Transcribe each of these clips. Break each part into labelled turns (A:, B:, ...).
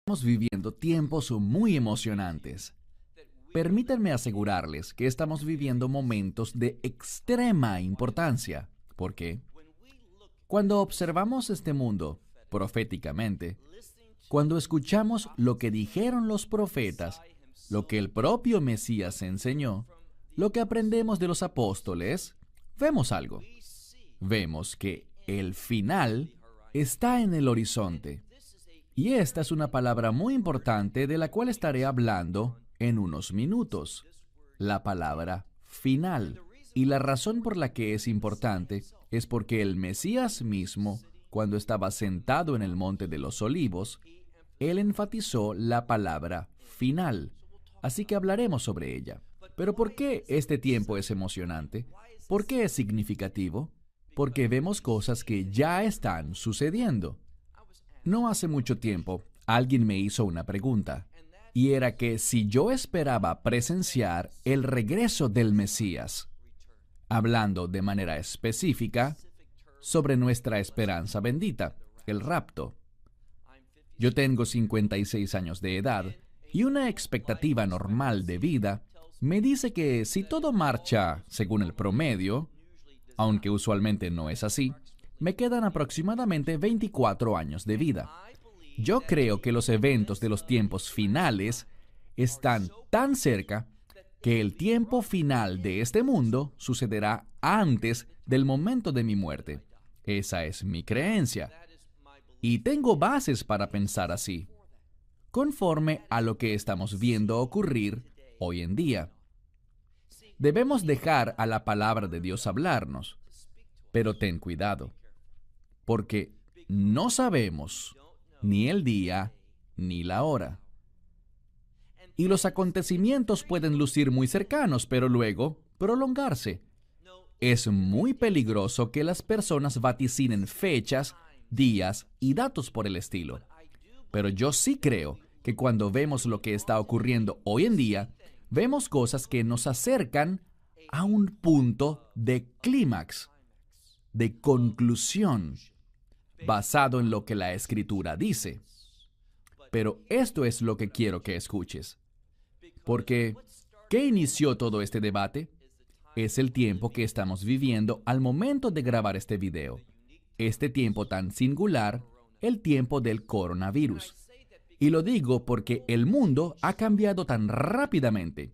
A: Estamos viviendo tiempos muy emocionantes. Permítanme asegurarles que estamos viviendo momentos de extrema importancia. ¿Por qué? Cuando observamos este mundo proféticamente, cuando escuchamos lo que dijeron los profetas, lo que el propio Mesías enseñó, lo que aprendemos de los apóstoles, vemos algo. Vemos que el final está en el horizonte. Y esta es una palabra muy importante de la cual estaré hablando en unos minutos. La palabra final. Y la razón por la que es importante es porque el Mesías mismo, cuando estaba sentado en el Monte de los Olivos, él enfatizó la palabra final. Así que hablaremos sobre ella. Pero ¿por qué este tiempo es emocionante? ¿Por qué es significativo? Porque vemos cosas que ya están sucediendo. No hace mucho tiempo, alguien me hizo una pregunta, y era que si yo esperaba presenciar el regreso del Mesías, hablando de manera específica sobre nuestra esperanza bendita, el rapto. Yo tengo 56 años de edad, y una expectativa normal de vida me dice que si todo marcha según el promedio, aunque usualmente no es así, me quedan aproximadamente 24 años de vida. Yo creo que los eventos de los tiempos finales están tan cerca que el tiempo final de este mundo sucederá antes del momento de mi muerte. Esa es mi creencia. Y tengo bases para pensar así, conforme a lo que estamos viendo ocurrir hoy en día. Debemos dejar a la palabra de Dios hablarnos, pero ten cuidado, porque no sabemos ni el día ni la hora. Y los acontecimientos pueden lucir muy cercanos, pero luego prolongarse. Es muy peligroso que las personas vaticinen fechas, días y datos por el estilo. Pero yo sí creo que cuando vemos lo que está ocurriendo hoy en día, vemos cosas que nos acercan a un punto de clímax, de conclusión, basado en lo que la Escritura dice. Pero esto es lo que quiero que escuches. Porque, ¿qué inició todo este debate? Es el tiempo que estamos viviendo al momento de grabar este video. Este tiempo tan singular, el tiempo del coronavirus. Y lo digo porque el mundo ha cambiado tan rápidamente.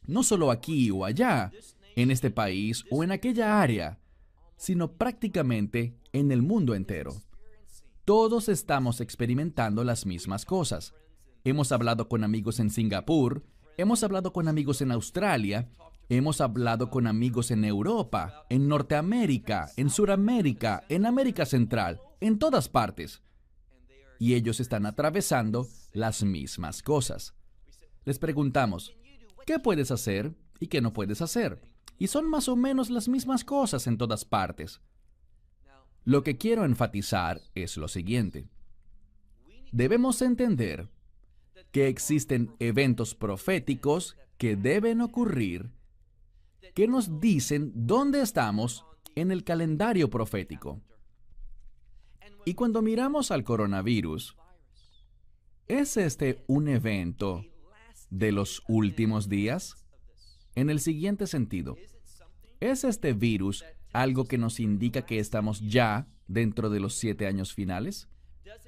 A: No solo aquí o allá, en este país o en aquella área, sino prácticamente en el mundo entero. Todos estamos experimentando las mismas cosas. Hemos hablado con amigos en Singapur, hemos hablado con amigos en Australia, hemos hablado con amigos en Europa, en Norteamérica, en Suramérica, en América Central, en todas partes. Y ellos están atravesando las mismas cosas. Les preguntamos, ¿qué puedes hacer y qué no puedes hacer? Y son más o menos las mismas cosas en todas partes. Lo que quiero enfatizar es lo siguiente. Debemos entender que existen eventos proféticos que deben ocurrir que nos dicen dónde estamos en el calendario profético. Y cuando miramos al coronavirus, ¿es este un evento de los últimos días? En el siguiente sentido, ¿es este virus algo que nos indica que estamos ya dentro de los 7 años finales?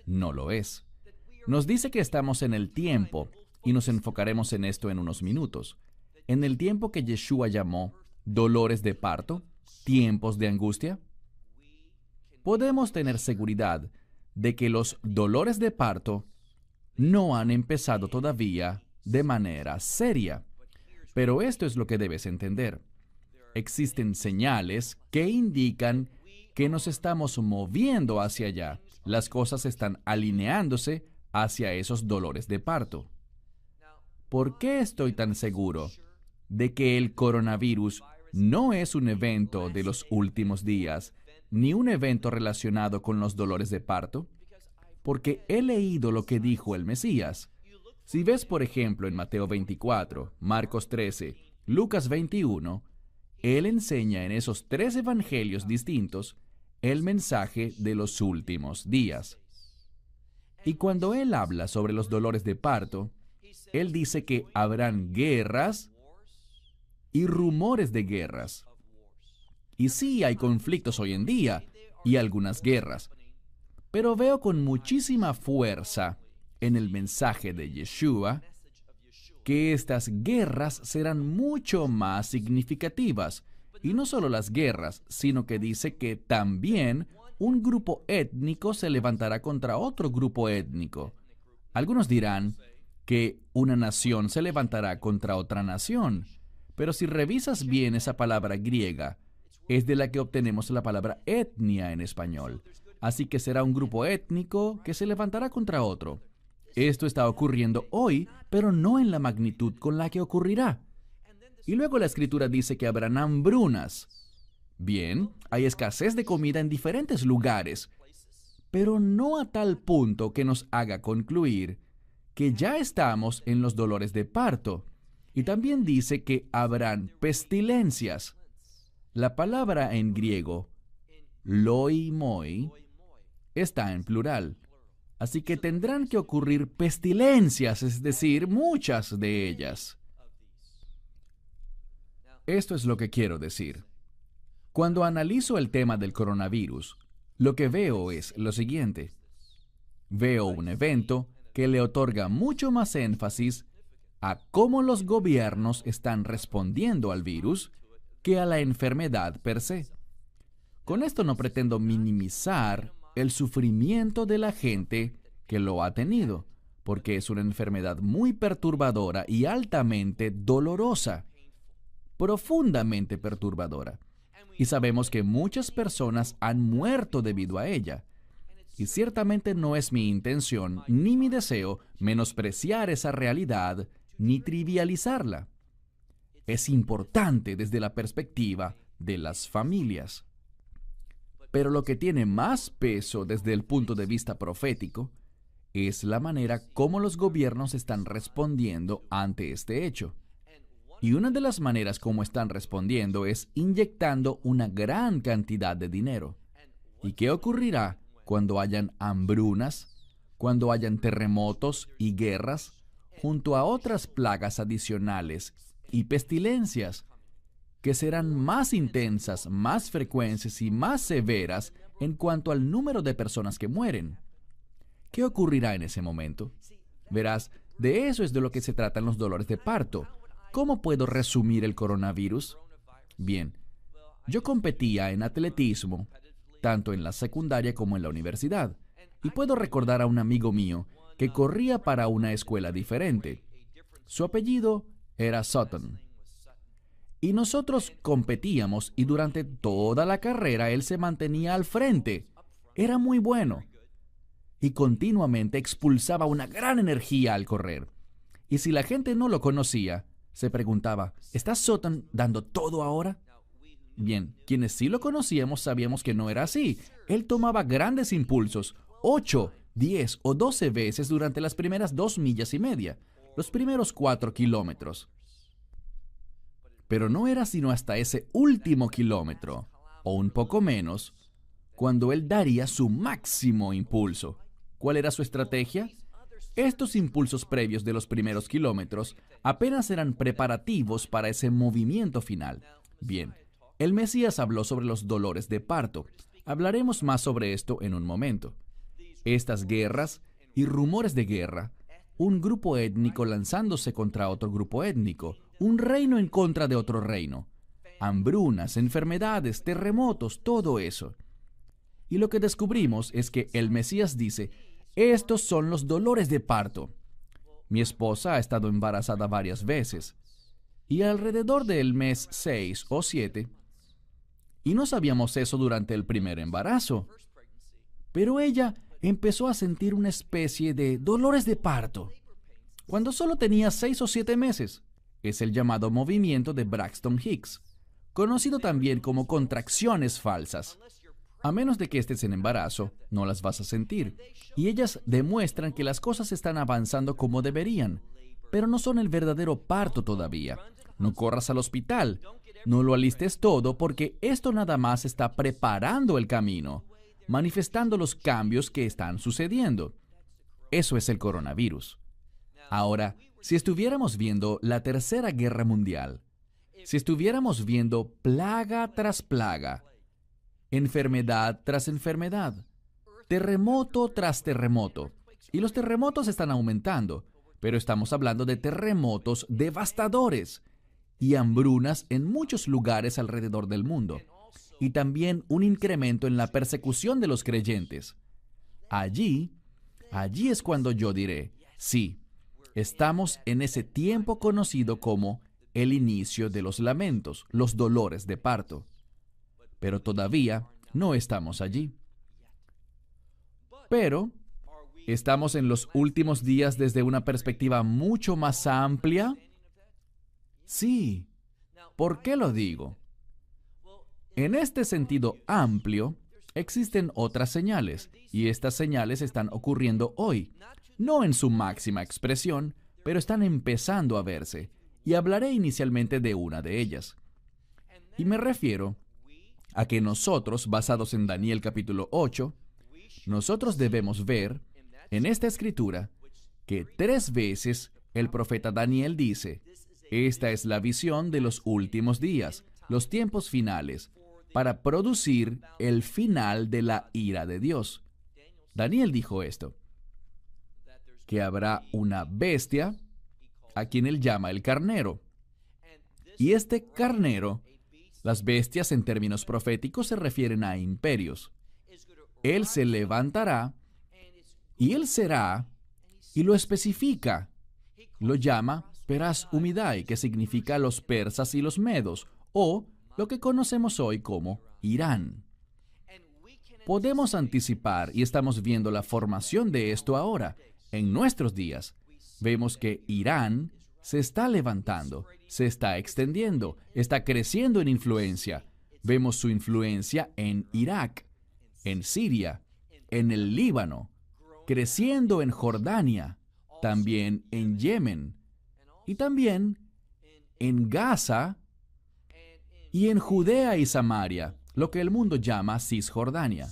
A: No lo es. Nos dice que estamos en el tiempo, y nos enfocaremos en esto en unos minutos, en el tiempo que Yeshua llamó dolores de parto, tiempos de angustia. Podemos tener seguridad de que los dolores de parto no han empezado todavía de manera seria. Pero esto es lo que debes entender. Existen señales que indican que nos estamos moviendo hacia allá. Las cosas están alineándose hacia esos dolores de parto. ¿Por qué estoy tan seguro de que el coronavirus no es un evento de los últimos días, ni un evento relacionado con los dolores de parto? Porque he leído lo que dijo el Mesías. Si ves, por ejemplo, en Mateo 24, Marcos 13, Lucas 21, él enseña en esos 3 evangelios distintos el mensaje de los últimos días. Y cuando él habla sobre los dolores de parto, él dice que habrán guerras y rumores de guerras. Y sí, hay conflictos hoy en día y algunas guerras. Pero veo con muchísima fuerza en el mensaje de Yeshua que estas guerras serán mucho más significativas. Y no solo las guerras, sino que dice que también un grupo étnico se levantará contra otro grupo étnico. Algunos dirán que una nación se levantará contra otra nación. Pero si revisas bien esa palabra griega, es de la que obtenemos la palabra etnia en español. Así que será un grupo étnico que se levantará contra otro. Esto está ocurriendo hoy, pero no en la magnitud con la que ocurrirá. Y luego la Escritura dice que habrán hambrunas. Bien, hay escasez de comida en diferentes lugares, pero no a tal punto que nos haga concluir que ya estamos en los dolores de parto. Y también dice que habrán pestilencias. La palabra en griego, loimoi, está en plural. Así que tendrán que ocurrir pestilencias, es decir, muchas de ellas. Esto es lo que quiero decir. Cuando analizo el tema del coronavirus, lo que veo es lo siguiente. Veo un evento que le otorga mucho más énfasis a cómo los gobiernos están respondiendo al virus que a la enfermedad per se. Con esto no pretendo minimizar el sufrimiento de la gente que lo ha tenido, porque es una enfermedad muy perturbadora y altamente dolorosa, profundamente perturbadora. Y sabemos que muchas personas han muerto debido a ella. Y ciertamente no es mi intención ni mi deseo menospreciar esa realidad ni trivializarla. Es importante desde la perspectiva de las familias. Pero lo que tiene más peso desde el punto de vista profético es la manera como los gobiernos están respondiendo ante este hecho. Y una de las maneras como están respondiendo es inyectando una gran cantidad de dinero. ¿Y qué ocurrirá cuando hayan hambrunas, cuando hayan terremotos y guerras, junto a otras plagas adicionales y pestilencias, que serán más intensas, más frecuentes y más severas en cuanto al número de personas que mueren? ¿Qué ocurrirá en ese momento? Verás, de eso es de lo que se tratan los dolores de parto. ¿Cómo puedo resumir el coronavirus? Bien, yo competía en atletismo, tanto en la secundaria como en la universidad, y puedo recordar a un amigo mío que corría para una escuela diferente. Su apellido era Sutton. Y nosotros competíamos y durante toda la carrera él se mantenía al frente. Era muy bueno. Y continuamente expulsaba una gran energía al correr. Y si la gente no lo conocía, se preguntaba, ¿está Sutton dando todo ahora? Bien, quienes sí lo conocíamos sabíamos que no era así. Él tomaba grandes impulsos, 8, 10 o 12 veces durante las primeras 2 millas y media, los primeros 4 kilómetros. Pero no era sino hasta ese último kilómetro, o un poco menos, cuando él daría su máximo impulso. ¿Cuál era su estrategia? Estos impulsos previos de los primeros kilómetros apenas eran preparativos para ese movimiento final. Bien, el Mesías habló sobre los dolores de parto. Hablaremos más sobre esto en un momento. Estas guerras y rumores de guerra, un grupo étnico lanzándose contra otro grupo étnico, un reino en contra de otro reino, hambrunas, enfermedades, terremotos, todo eso. Y lo que descubrimos es que el Mesías dice, estos son los dolores de parto. Mi esposa ha estado embarazada varias veces, y alrededor del mes 6 o 7, y no sabíamos eso durante el primer embarazo, pero ella empezó a sentir una especie de dolores de parto cuando solo tenía 6 o 7 meses. Es el llamado movimiento de Braxton Hicks, conocido también como contracciones falsas. A menos de que estés en embarazo, no las vas a sentir. Y ellas demuestran que las cosas están avanzando como deberían, pero no son el verdadero parto todavía. No corras al hospital. No lo alistes todo porque esto nada más está preparando el camino, manifestando los cambios que están sucediendo. Eso es el coronavirus. Ahora, si estuviéramos viendo la Tercera Guerra Mundial, si estuviéramos viendo plaga tras plaga, enfermedad tras enfermedad, terremoto tras terremoto, y los terremotos están aumentando, pero estamos hablando de terremotos devastadores y hambrunas en muchos lugares alrededor del mundo, y también un incremento en la persecución de los creyentes. Allí es cuando yo diré, sí, estamos en ese tiempo conocido como el inicio de los lamentos, los dolores de parto. Pero todavía no estamos allí. Pero estamos en los últimos días desde una perspectiva mucho más amplia. Sí. ¿Por qué lo digo? En este sentido amplio, existen otras señales, y estas señales están ocurriendo hoy. No en su máxima expresión, pero están empezando a verse, y hablaré inicialmente de una de ellas. Y me refiero a que nosotros, basados en Daniel capítulo 8, nosotros debemos ver en esta escritura que 3 veces el profeta Daniel dice, esta es la visión de los últimos días, los tiempos finales, para producir el final de la ira de Dios. Daniel dijo esto, que habrá una bestia a quien él llama el carnero. Y este carnero, las bestias en términos proféticos se refieren a imperios. Él se levantará y él será, y lo especifica, lo llama Peras Umidai, que significa los persas y los medos, o lo que conocemos hoy como Irán. Podemos anticipar, y estamos viendo la formación de esto ahora, en nuestros días. Vemos que Irán se está levantando, se está extendiendo, está creciendo en influencia. Vemos su influencia en Irak, en Siria, en el Líbano, creciendo en Jordania, también en Yemen, y también en Gaza y en Judea y Samaria, lo que el mundo llama Cisjordania.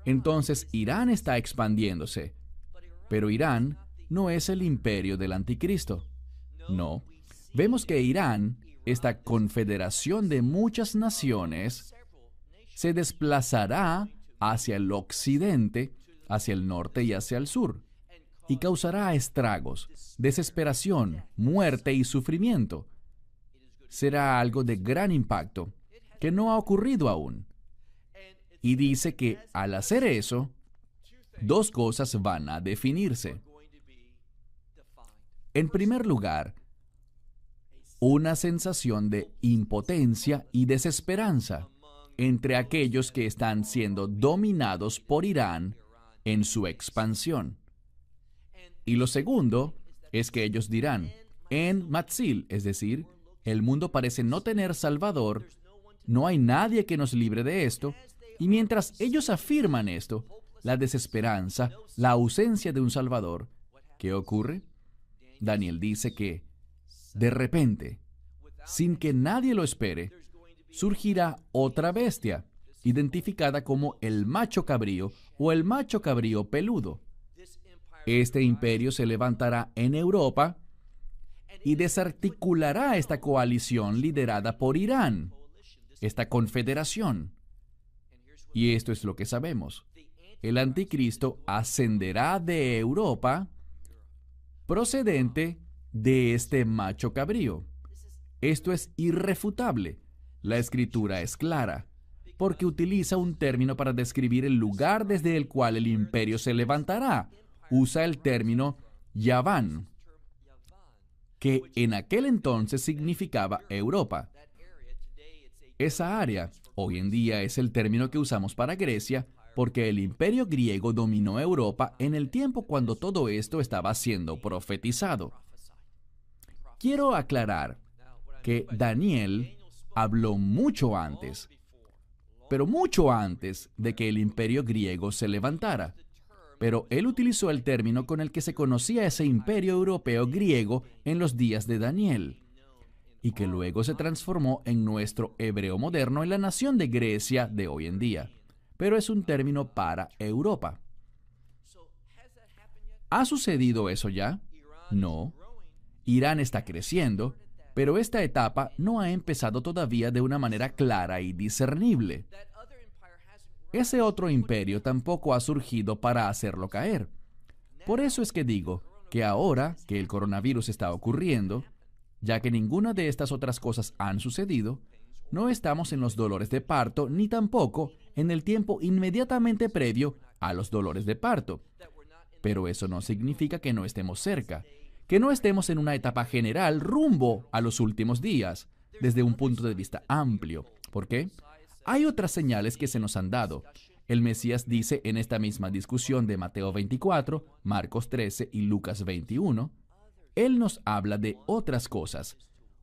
A: Entonces Irán está expandiéndose, pero Irán no es el imperio del anticristo. No, vemos que Irán, esta confederación de muchas naciones, se desplazará hacia el occidente, hacia el norte y hacia el sur, y causará estragos, desesperación, muerte y sufrimiento. Será algo de gran impacto, que no ha ocurrido aún. Y dice que al hacer eso, 2 cosas van a definirse. En primer lugar, una sensación de impotencia y desesperanza entre aquellos que están siendo dominados por Irán en su expansión. Y lo segundo es que ellos dirán, en Matzil, es decir, el mundo parece no tener salvador, no hay nadie que nos libre de esto, y mientras ellos afirman esto, la desesperanza, la ausencia de un salvador, ¿qué ocurre? Daniel dice que, de repente, sin que nadie lo espere, surgirá otra bestia, identificada como el macho cabrío o el macho cabrío peludo. Este imperio se levantará en Europa y desarticulará esta coalición liderada por Irán, esta confederación. Y esto es lo que sabemos. El anticristo ascenderá de Europa procedente de este macho cabrío. Esto es irrefutable. La escritura es clara, porque utiliza un término para describir el lugar desde el cual el imperio se levantará. Usa el término Yaván, que en aquel entonces significaba Europa. Esa área, hoy en día es el término que usamos para Grecia, porque el imperio griego dominó Europa en el tiempo cuando todo esto estaba siendo profetizado. Quiero aclarar que Daniel habló mucho antes, pero mucho antes de que el imperio griego se levantara. Pero él utilizó el término con el que se conocía ese imperio europeo griego en los días de Daniel, y que luego se transformó en nuestro hebreo moderno en la nación de Grecia de hoy en día. Pero es un término para Europa. ¿Ha sucedido eso ya? No. Irán está creciendo, pero esta etapa no ha empezado todavía de una manera clara y discernible. Ese otro imperio tampoco ha surgido para hacerlo caer. Por eso es que digo que ahora que el coronavirus está ocurriendo, ya que ninguna de estas otras cosas han sucedido, no estamos en los dolores de parto ni tampoco en el tiempo inmediatamente previo a los dolores de parto. Pero eso no significa que no estemos cerca, que no estemos en una etapa general rumbo a los últimos días, desde un punto de vista amplio. ¿Por qué? Hay otras señales que se nos han dado. El Mesías dice en esta misma discusión de Mateo 24, Marcos 13 y Lucas 21, Él nos habla de otras cosas.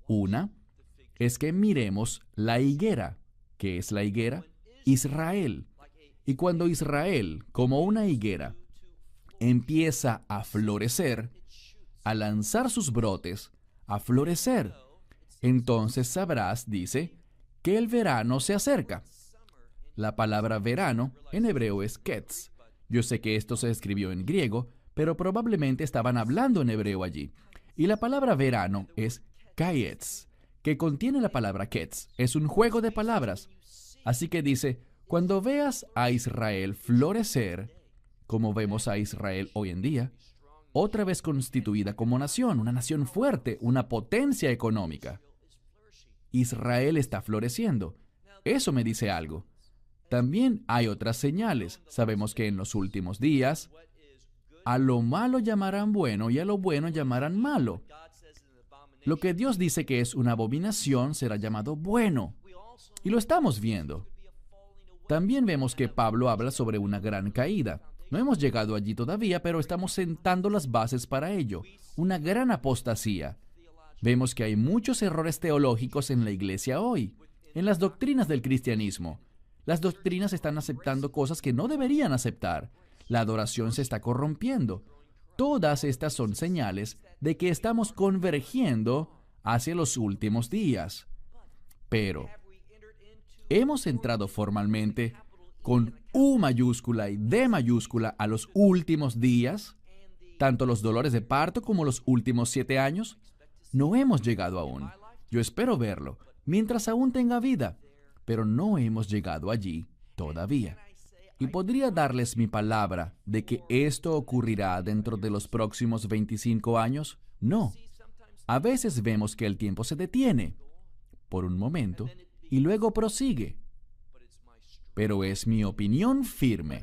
A: Una es que miremos la higuera. ¿Qué es la higuera? Israel. Y cuando Israel, como una higuera, empieza a florecer, a lanzar sus brotes, a florecer, entonces sabrás, dice, que el verano se acerca. La palabra verano en hebreo es ketz. Yo sé que esto se escribió en griego, pero probablemente estaban hablando en hebreo allí. Y la palabra verano es kayetz, que contiene la palabra ketz. Es un juego de palabras. Así que dice, cuando veas a Israel florecer, como vemos a Israel hoy en día, otra vez constituida como nación, una nación fuerte, una potencia económica. Israel está floreciendo. Eso me dice algo. También hay otras señales. Sabemos que en los últimos días, a lo malo llamarán bueno y a lo bueno llamarán malo. Lo que Dios dice que es una abominación será llamado bueno. Y lo estamos viendo. También vemos que Pablo habla sobre una gran caída. No hemos llegado allí todavía, pero estamos sentando las bases para ello. Una gran apostasía. Vemos que hay muchos errores teológicos en la iglesia hoy, en las doctrinas del cristianismo. Las doctrinas están aceptando cosas que no deberían aceptar. La adoración se está corrompiendo. Todas estas son señales de que estamos convergiendo hacia los últimos días. Pero, ¿hemos entrado formalmente con U mayúscula y D mayúscula a los últimos días? Tanto los dolores de parto como los últimos 7 años. No hemos llegado aún. Yo espero verlo, mientras aún tenga vida. Pero no hemos llegado allí todavía. Y podría darles mi palabra de que esto ocurrirá dentro de los próximos 25 años. No. A veces vemos que el tiempo se detiene por un momento y luego prosigue. Pero es mi opinión firme.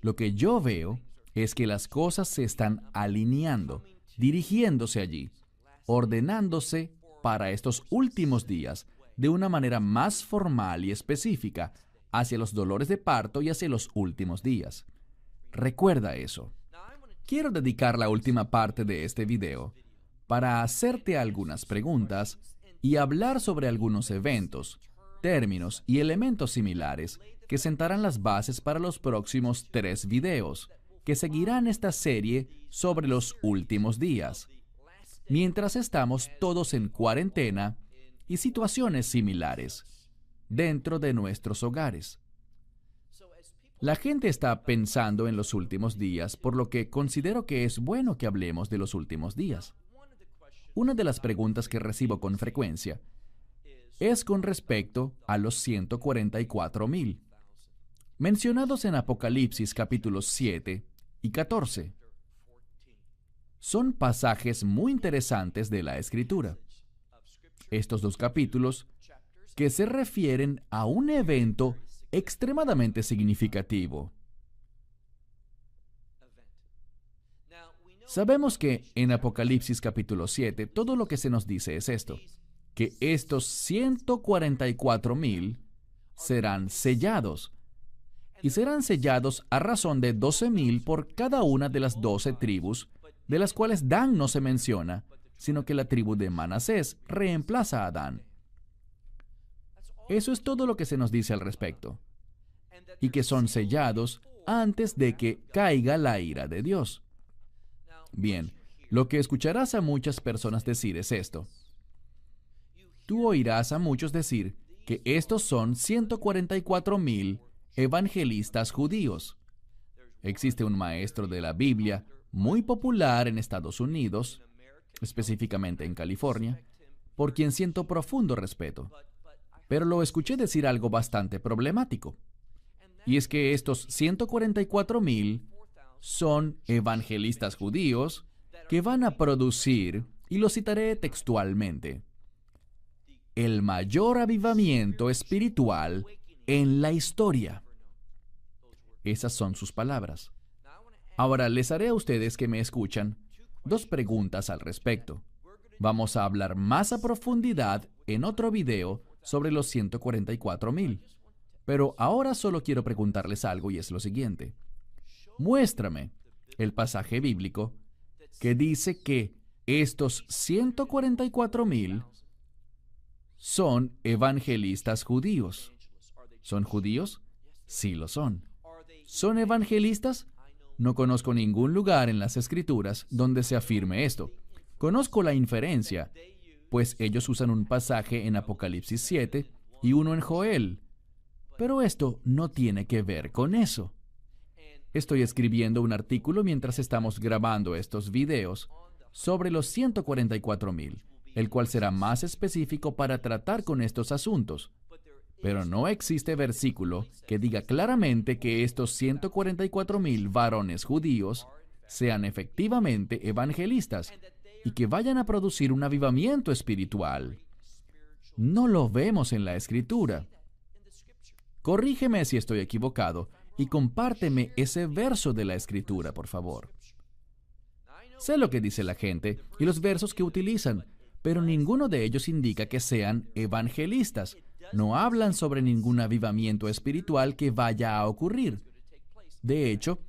A: Lo que yo veo es que las cosas se están alineando, dirigiéndose allí, ordenándose para estos últimos días de una manera más formal y específica hacia los dolores de parto y hacia los últimos días. Recuerda eso. Quiero dedicar la última parte de este video para hacerte algunas preguntas y hablar sobre algunos eventos, términos y elementos similares que sentarán las bases para los próximos 3 videos que seguirán esta serie sobre los últimos días, mientras estamos todos en cuarentena y situaciones similares dentro de nuestros hogares. La gente está pensando en los últimos días, por lo que considero que es bueno que hablemos de los últimos días. Una de las preguntas que recibo con frecuencia es con respecto a los 144,000, mencionados en Apocalipsis capítulos 7 y 14. Son pasajes muy interesantes de la Escritura. Estos 2 capítulos que se refieren a un evento extremadamente significativo. Sabemos que en Apocalipsis capítulo 7 todo lo que se nos dice es esto, que estos 144,000 serán sellados, y serán sellados a razón de 12,000 por cada una de las 12 tribus, de las cuales Dan no se menciona, sino que la tribu de Manasés reemplaza a Dan. Eso es todo lo que se nos dice al respecto, y que son sellados antes de que caiga la ira de Dios. Bien, lo que escucharás a muchas personas decir es esto. Tú oirás a muchos decir que estos son 144,000 evangelistas judíos. Existe un maestro de la Biblia muy popular en Estados Unidos, específicamente en California, por quien siento profundo respeto. Pero lo escuché decir algo bastante problemático. Y es que estos 144,000 son evangelistas judíos que van a producir, y lo citaré textualmente, el mayor avivamiento espiritual en la historia. Esas son sus palabras. Ahora les haré a ustedes que me escuchan 2 preguntas al respecto. Vamos a hablar más a profundidad en otro video sobre los 144,000. Pero ahora solo quiero preguntarles algo y es lo siguiente. Muéstrame el pasaje bíblico que dice que estos 144,000 son evangelistas judíos. ¿Son judíos? Sí lo son. ¿Son evangelistas? No conozco ningún lugar en las Escrituras donde se afirme esto. Conozco la inferencia, pues ellos usan un pasaje en Apocalipsis 7 y uno en Joel. Pero esto no tiene que ver con eso. Estoy escribiendo un artículo mientras estamos grabando estos videos sobre los 144,000, el cual será más específico para tratar con estos asuntos. Pero no existe versículo que diga claramente que estos 144,000 varones judíos sean efectivamente evangelistas y que vayan a producir un avivamiento espiritual. No lo vemos en la Escritura. Corrígeme si estoy equivocado y compárteme ese verso de la Escritura, por favor. Sé lo que dice la gente y los versos que utilizan, pero ninguno de ellos indica que sean evangelistas. No hablan sobre ningún avivamiento espiritual que vaya a ocurrir. De hecho,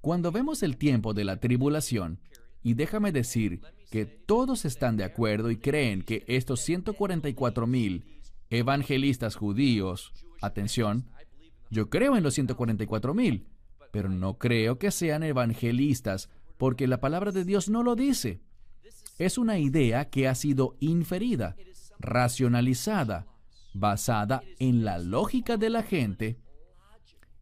A: cuando vemos el tiempo de la tribulación, y déjame decir que todos están de acuerdo y creen que estos 144,000 evangelistas judíos, atención, yo creo en los 144,000, pero no creo que sean evangelistas porque la palabra de Dios no lo dice. Es una idea que ha sido inferida, racionalizada, basada en la lógica de la gente,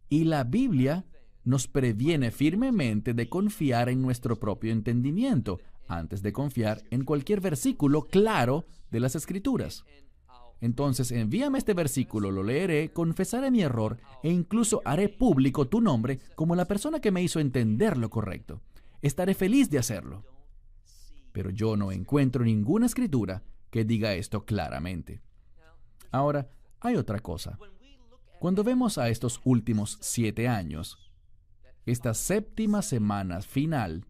A: y la Biblia nos previene firmemente de confiar en nuestro propio entendimiento antes de confiar en cualquier versículo claro de las Escrituras. Entonces, envíame este versículo, lo leeré, confesaré mi error e incluso haré público tu nombre como la persona que me hizo entender lo correcto. Estaré feliz de hacerlo. Pero yo no encuentro ninguna escritura que diga esto claramente. Ahora, hay otra cosa. Cuando vemos a estos últimos 7 años, esta séptima semana final,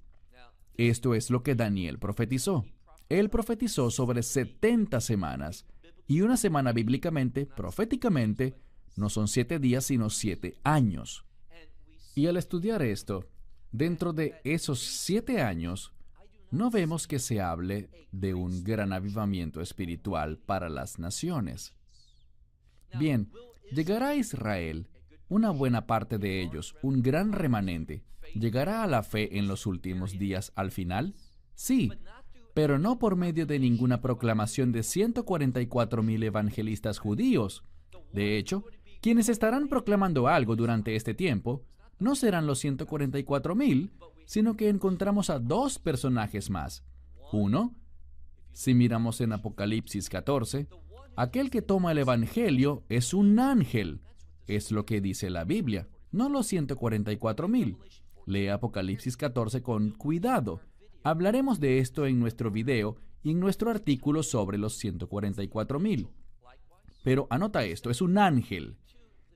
A: esto es lo que Daniel profetizó. Él profetizó sobre 70 semanas, y una semana bíblicamente, proféticamente, no son 7 días, sino 7 años. Y al estudiar esto, dentro de esos 7 años, no vemos que se hable de un gran avivamiento espiritual para las naciones. Bien, llegará a Israel, una buena parte de ellos, un gran remanente. ¿Llegará a la fe en los últimos días al final? Sí, pero no por medio de ninguna proclamación de 144,000 evangelistas judíos. De hecho, quienes estarán proclamando algo durante este tiempo no serán los 144,000, sino que encontramos a 2 personajes más. Uno, si miramos en Apocalipsis 14, aquel que toma el evangelio es un ángel. Es lo que dice la Biblia, no los 144,000. Lee Apocalipsis 14 con cuidado. Hablaremos de esto en nuestro video y en nuestro artículo sobre los 144,000. Pero anota esto, es un ángel.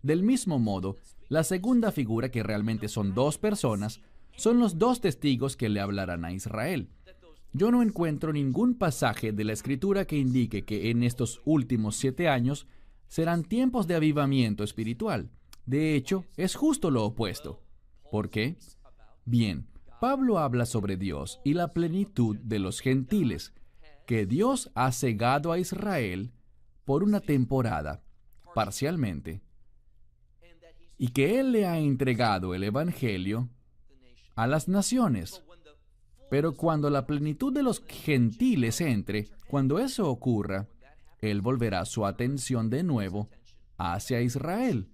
A: Del mismo modo, la segunda figura, que realmente son 2 personas, son los 2 testigos que le hablarán a Israel. Yo no encuentro ningún pasaje de la Escritura que indique que en estos últimos 7 años serán tiempos de avivamiento espiritual. De hecho, es justo lo opuesto. ¿Por qué? Bien, Pablo habla sobre Dios y la plenitud de los gentiles, que Dios ha cegado a Israel por una temporada, parcialmente, y que Él le ha entregado el Evangelio a las naciones. Pero cuando la plenitud de los gentiles entre, cuando eso ocurra, Él volverá su atención de nuevo hacia Israel.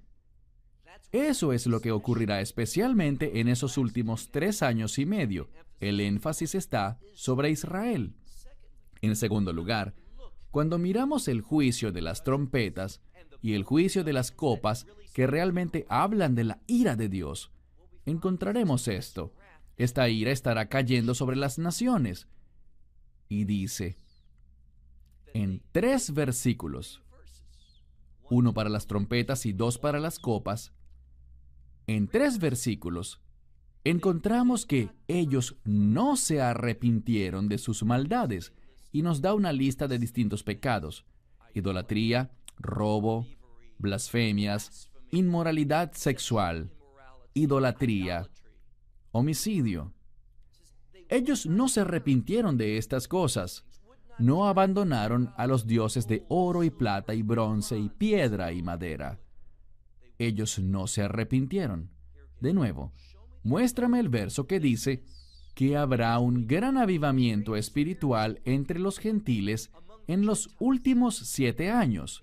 A: Eso es lo que ocurrirá especialmente en esos últimos 3 años y medio. El énfasis está sobre Israel. En segundo lugar, cuando miramos el juicio de las trompetas y el juicio de las copas que realmente hablan de la ira de Dios, encontraremos esto. Esta ira estará cayendo sobre las naciones. Y dice, en 3 versículos, 1 para las trompetas y 2 para las copas, en 3 versículos, encontramos que ellos no se arrepintieron de sus maldades y nos da una lista de distintos pecados: idolatría, robo, blasfemias, inmoralidad sexual, idolatría, homicidio. Ellos no se arrepintieron de estas cosas. No abandonaron a los dioses de oro y plata y bronce y piedra y madera. Ellos no se arrepintieron. De nuevo, muéstrame el verso que dice que habrá un gran avivamiento espiritual entre los gentiles en los últimos 7 años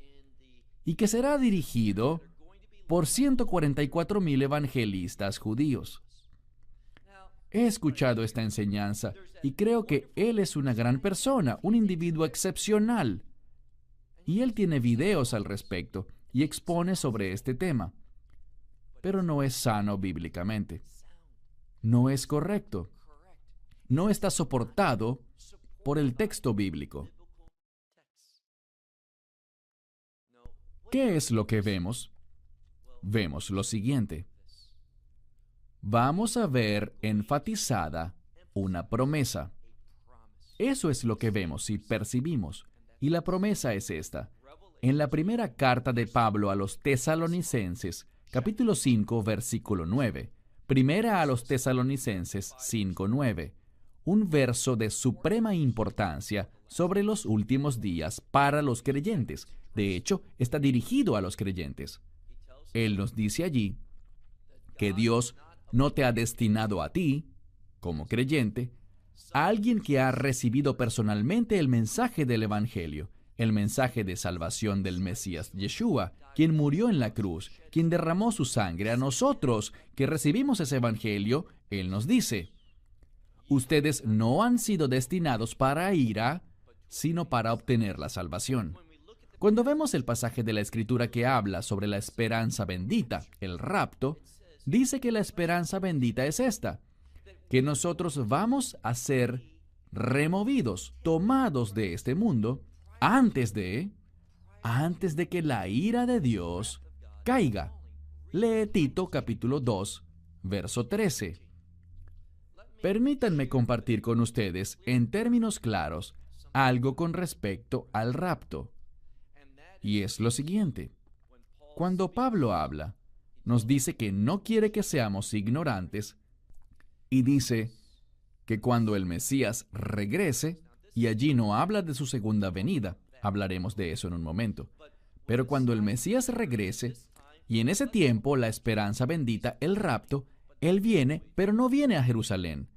A: y que será dirigido por 144,000 evangelistas judíos. He escuchado esta enseñanza y creo que él es una gran persona, un individuo excepcional. Y él tiene videos al respecto y expone sobre este tema. Pero no es sano bíblicamente. No es correcto. No está soportado por el texto bíblico. ¿Qué es lo que vemos? Vemos lo siguiente. Vamos a ver enfatizada una promesa. Eso es lo que vemos y percibimos. Y la promesa es esta. En la primera carta de Pablo a los Tesalonicenses, capítulo 5, versículo 9. Primera a los Tesalonicenses 5:9. Un verso de suprema importancia sobre los últimos días para los creyentes. De hecho, está dirigido a los creyentes. Él nos dice allí que Dios no te ha destinado a ti, como creyente, a alguien que ha recibido personalmente el mensaje del Evangelio, el mensaje de salvación del Mesías Yeshua, quien murió en la cruz, quien derramó su sangre. A nosotros que recibimos ese Evangelio, Él nos dice, ustedes no han sido destinados para ira, sino para obtener la salvación. Cuando vemos el pasaje de la Escritura que habla sobre la esperanza bendita, el rapto, dice que la esperanza bendita es esta, que nosotros vamos a ser removidos, tomados de este mundo, antes de que la ira de Dios caiga. Lee Tito capítulo 2, verso 13. Permítanme compartir con ustedes, en términos claros, algo con respecto al rapto. Y es lo siguiente. Cuando Pablo habla, nos dice que no quiere que seamos ignorantes y dice que cuando el Mesías regrese, y allí no habla de su segunda venida, hablaremos de eso en un momento, pero cuando el Mesías regrese, y en ese tiempo la esperanza bendita, el rapto, Él viene, pero no viene a Jerusalén.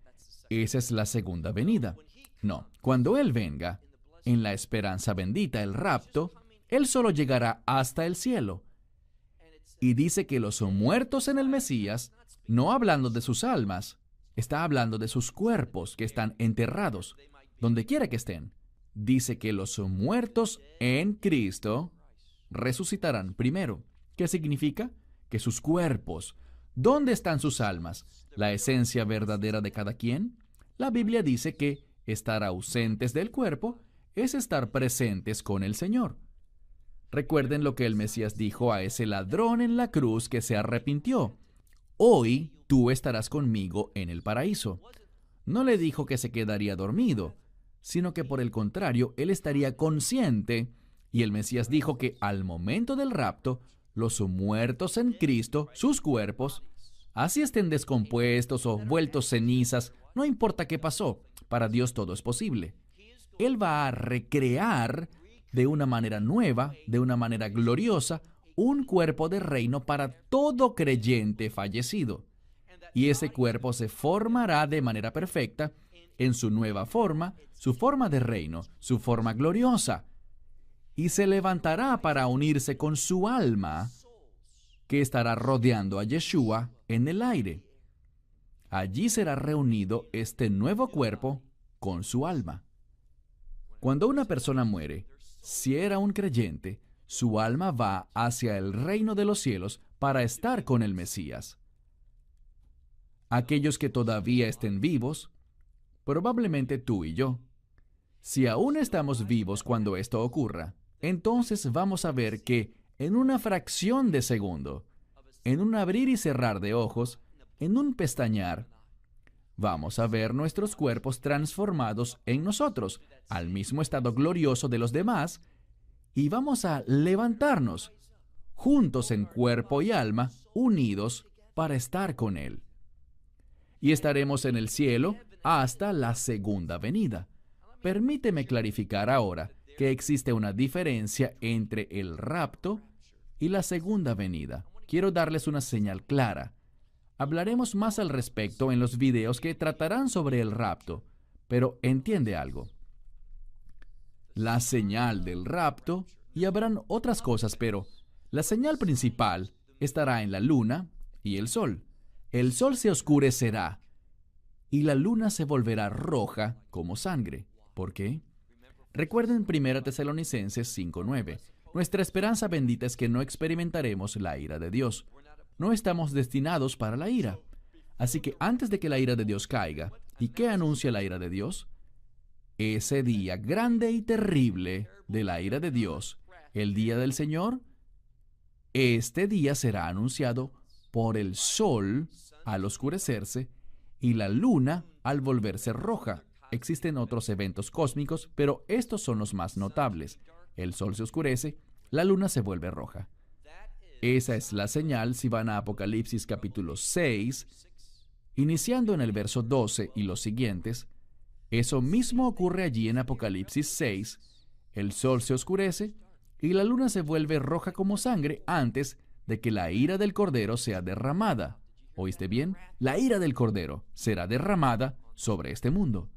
A: Esa es la segunda venida. No, cuando Él venga, en la esperanza bendita, el rapto, Él solo llegará hasta el cielo. Y dice que los muertos en el Mesías, no hablando de sus almas, está hablando de sus cuerpos que están enterrados, donde quiera que estén. Dice que los muertos en Cristo resucitarán primero. ¿Qué significa? Que sus cuerpos. ¿Dónde están sus almas? ¿La esencia verdadera de cada quien? La Biblia dice que estar ausentes del cuerpo es estar presentes con el Señor. Recuerden lo que el Mesías dijo a ese ladrón en la cruz que se arrepintió. Hoy tú estarás conmigo en el paraíso. No le dijo que se quedaría dormido, sino que por el contrario, él estaría consciente. Y el Mesías dijo que al momento del rapto, los muertos en Cristo, sus cuerpos, así estén descompuestos o vueltos cenizas, no importa qué pasó, para Dios todo es posible. Él va a recrear de una manera nueva, de una manera gloriosa, un cuerpo de reino para todo creyente fallecido. Y ese cuerpo se formará de manera perfecta en su nueva forma, su forma de reino, su forma gloriosa. Y se levantará para unirse con su alma que estará rodeando a Yeshua en el aire. Allí será reunido este nuevo cuerpo con su alma. Cuando una persona muere, si era un creyente, su alma va hacia el reino de los cielos para estar con el Mesías. Aquellos que todavía estén vivos, probablemente tú y yo, si aún estamos vivos cuando esto ocurra, entonces vamos a ver que en una fracción de segundo, en un abrir y cerrar de ojos, en un pestañear, vamos a ver nuestros cuerpos transformados en nosotros, al mismo estado glorioso de los demás, y vamos a levantarnos, juntos en cuerpo y alma, unidos para estar con Él. Y estaremos en el cielo hasta la segunda venida. Permíteme clarificar ahora que existe una diferencia entre el rapto y la segunda venida. Quiero darles una señal clara. Hablaremos más al respecto en los videos que tratarán sobre el rapto, pero entiende algo. La señal del rapto, y habrán otras cosas, pero la señal principal estará en la luna y el sol. El sol se oscurecerá y la luna se volverá roja como sangre. ¿Por qué? Recuerden 1 Tesalonicenses 5:9. Nuestra esperanza bendita es que no experimentaremos la ira de Dios. No estamos destinados para la ira. Así que antes de que la ira de Dios caiga, ¿y qué anuncia la ira de Dios? Ese día grande y terrible de la ira de Dios, el día del Señor, este día será anunciado por el sol al oscurecerse y la luna al volverse roja. Existen otros eventos cósmicos, pero estos son los más notables. El sol se oscurece, la luna se vuelve roja. Esa es la señal si van a Apocalipsis capítulo 6, iniciando en el verso 12 y los siguientes. Eso mismo ocurre allí en Apocalipsis 6. El sol se oscurece y la luna se vuelve roja como sangre antes de que la ira del Cordero sea derramada. ¿Oíste bien? La ira del Cordero será derramada sobre este mundo.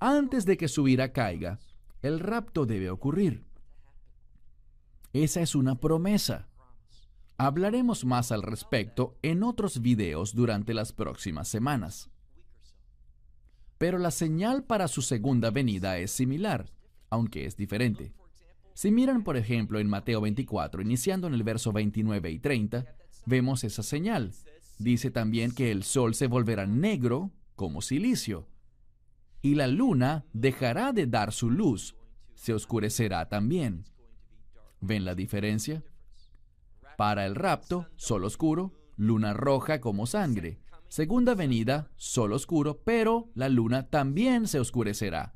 A: Antes de que su ira caiga, el rapto debe ocurrir. Esa es una promesa. Hablaremos más al respecto en otros videos durante las próximas semanas. Pero la señal para su segunda venida es similar, aunque es diferente. Si miran, por ejemplo, en Mateo 24, iniciando en el verso 29 y 30, vemos esa señal. Dice también que el sol se volverá negro como silicio, y la luna dejará de dar su luz, se oscurecerá también. ¿Ven la diferencia? Para el rapto, sol oscuro, luna roja como sangre. Segunda venida, sol oscuro, pero la luna también se oscurecerá.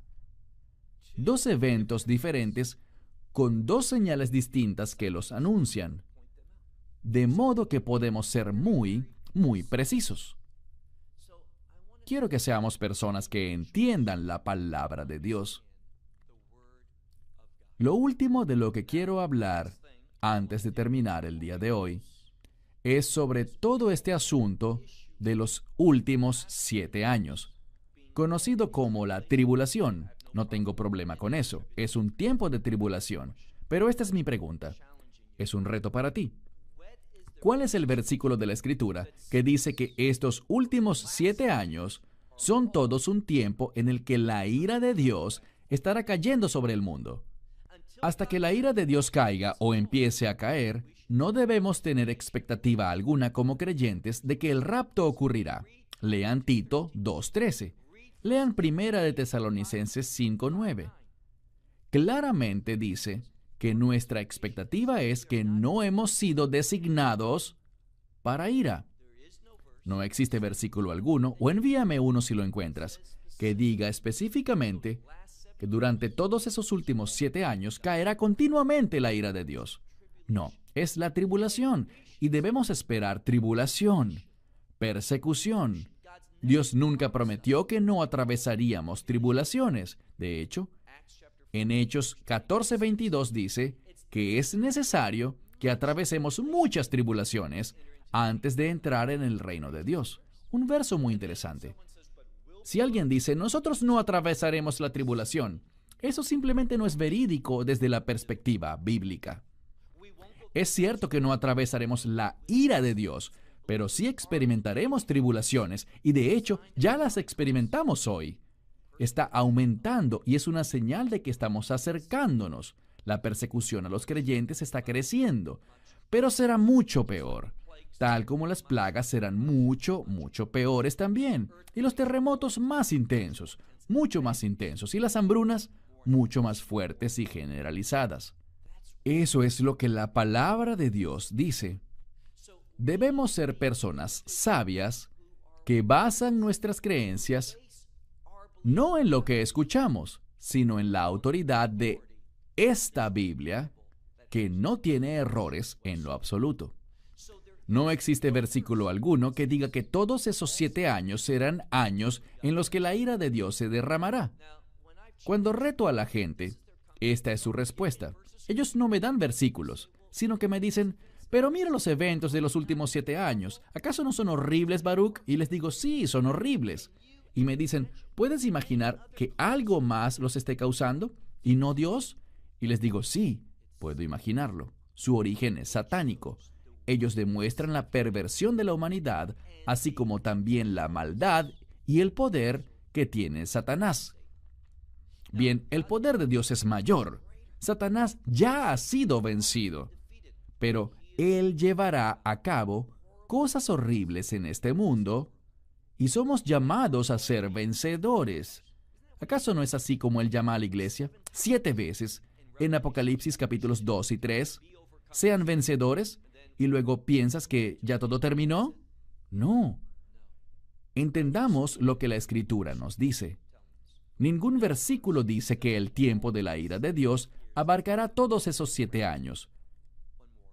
A: Dos eventos diferentes con dos señales distintas que los anuncian, de modo que podemos ser muy precisos. Quiero que seamos personas que entiendan la palabra de Dios. Lo último de lo que quiero hablar antes de terminar el día de hoy es sobre todo este asunto de los últimos 7 años, conocido como la tribulación. No tengo problema con eso. Es un tiempo de tribulación. Pero esta es mi pregunta. Es un reto para ti. ¿Cuál es el versículo de la Escritura que dice que estos últimos 7 años son todos un tiempo en el que la ira de Dios estará cayendo sobre el mundo? Hasta que la ira de Dios caiga o empiece a caer, no debemos tener expectativa alguna como creyentes de que el rapto ocurrirá. Lean Tito 2:13. Lean 1 de Tesalonicenses 5:9. Claramente dice que nuestra expectativa es que no hemos sido designados para ira. No existe versículo alguno, o envíame uno si lo encuentras, que diga específicamente que durante todos esos últimos 7 años caerá continuamente la ira de Dios. No, es la tribulación, y debemos esperar tribulación, persecución. Dios nunca prometió que no atravesaríamos tribulaciones. De hecho, en Hechos 14:22 dice que es necesario que atravesemos muchas tribulaciones antes de entrar en el reino de Dios. Un verso muy interesante. Si alguien dice, nosotros no atravesaremos la tribulación, eso simplemente no es verídico desde la perspectiva bíblica. Es cierto que no atravesaremos la ira de Dios, pero sí experimentaremos tribulaciones y de hecho ya las experimentamos hoy. Está aumentando y es una señal de que estamos acercándonos. La persecución a los creyentes está creciendo, pero será mucho peor. Tal como las plagas serán mucho, mucho peores también. Y los terremotos más intensos, mucho más intensos. Y las hambrunas mucho más fuertes y generalizadas. Eso es lo que la palabra de Dios dice. Debemos ser personas sabias que basan nuestras creencias no en lo que escuchamos, sino en la autoridad de esta Biblia, que no tiene errores en lo absoluto. No existe versículo alguno que diga que todos esos 7 años serán años en los que la ira de Dios se derramará. Cuando reto a la gente, esta es su respuesta. Ellos no me dan versículos, sino que me dicen, pero mira los eventos de los últimos 7 años. ¿Acaso no son horribles, Baruch? Y les digo, sí, son horribles. Y me dicen, ¿puedes imaginar que algo más los esté causando y no Dios? Y les digo, sí, puedo imaginarlo. Su origen es satánico. Ellos demuestran la perversión de la humanidad, así como también la maldad y el poder que tiene Satanás. Bien, el poder de Dios es mayor. Satanás ya ha sido vencido, pero Él llevará a cabo cosas horribles en este mundo y somos llamados a ser vencedores. ¿Acaso no es así como Él llama a la iglesia? 7 veces en Apocalipsis capítulos 2 y 3. Sean vencedores y luego piensas que ya todo terminó. No. Entendamos lo que la Escritura nos dice. Ningún versículo dice que el tiempo de la ira de Dios abarcará todos esos 7 años.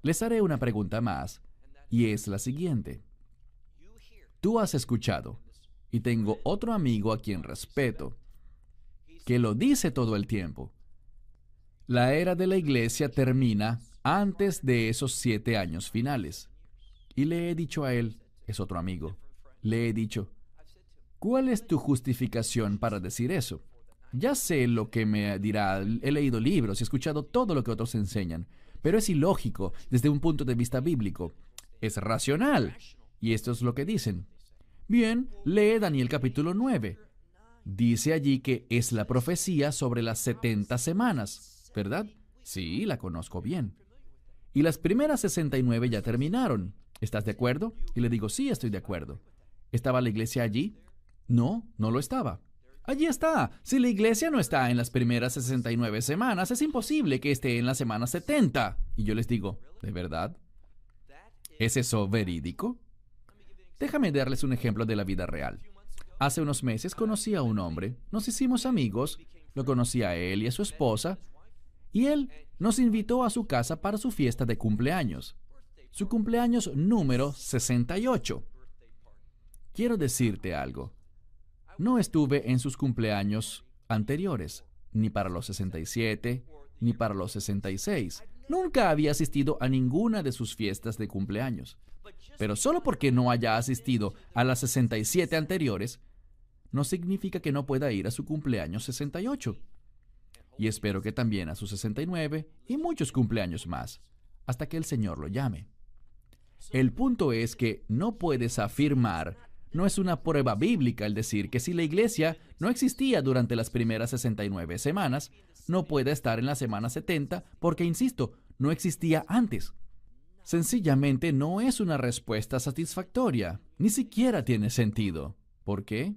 A: Les haré una pregunta más, y es la siguiente. Tú has escuchado, y tengo otro amigo a quien respeto, que lo dice todo el tiempo. La era de la iglesia termina antes de esos 7 años finales. Y le he dicho a él, es otro amigo, le he dicho, ¿cuál es tu justificación para decir eso? Ya sé lo que me dirá, he leído libros y he escuchado todo lo que otros enseñan, pero es ilógico desde un punto de vista bíblico. Es racional. Y esto es lo que dicen. Bien, lee Daniel capítulo 9. Dice allí que es la profecía sobre las 70 semanas, ¿verdad? Sí, la conozco bien. Y las primeras 69 ya terminaron. ¿Estás de acuerdo? Y le digo, sí, estoy de acuerdo. ¿Estaba la iglesia allí? No, no lo estaba. Allí está. Si la iglesia no está en las primeras 69 semanas, es imposible que esté en la semana 70. Y yo les digo, ¿de verdad? ¿Es eso verídico? Déjame darles un ejemplo de la vida real. Hace unos meses conocí a un hombre, nos hicimos amigos, lo conocí a él y a su esposa, y él nos invitó a su casa para su fiesta de cumpleaños. Su cumpleaños número 68. Quiero decirte algo. No estuve en sus cumpleaños anteriores, ni para los 67, ni para los 66. Nunca había asistido a ninguna de sus fiestas de cumpleaños. Pero solo porque no haya asistido a las 67 anteriores, no significa que no pueda ir a su cumpleaños 68. Y espero que también a sus 69 y muchos cumpleaños más, hasta que el Señor lo llame. El punto es que no puedes afirmar, no es una prueba bíblica el decir que si la iglesia no existía durante las primeras 69 semanas, no puede estar en la semana 70 porque, insisto, no existía antes. Sencillamente no es una respuesta satisfactoria, ni siquiera tiene sentido. ¿Por qué?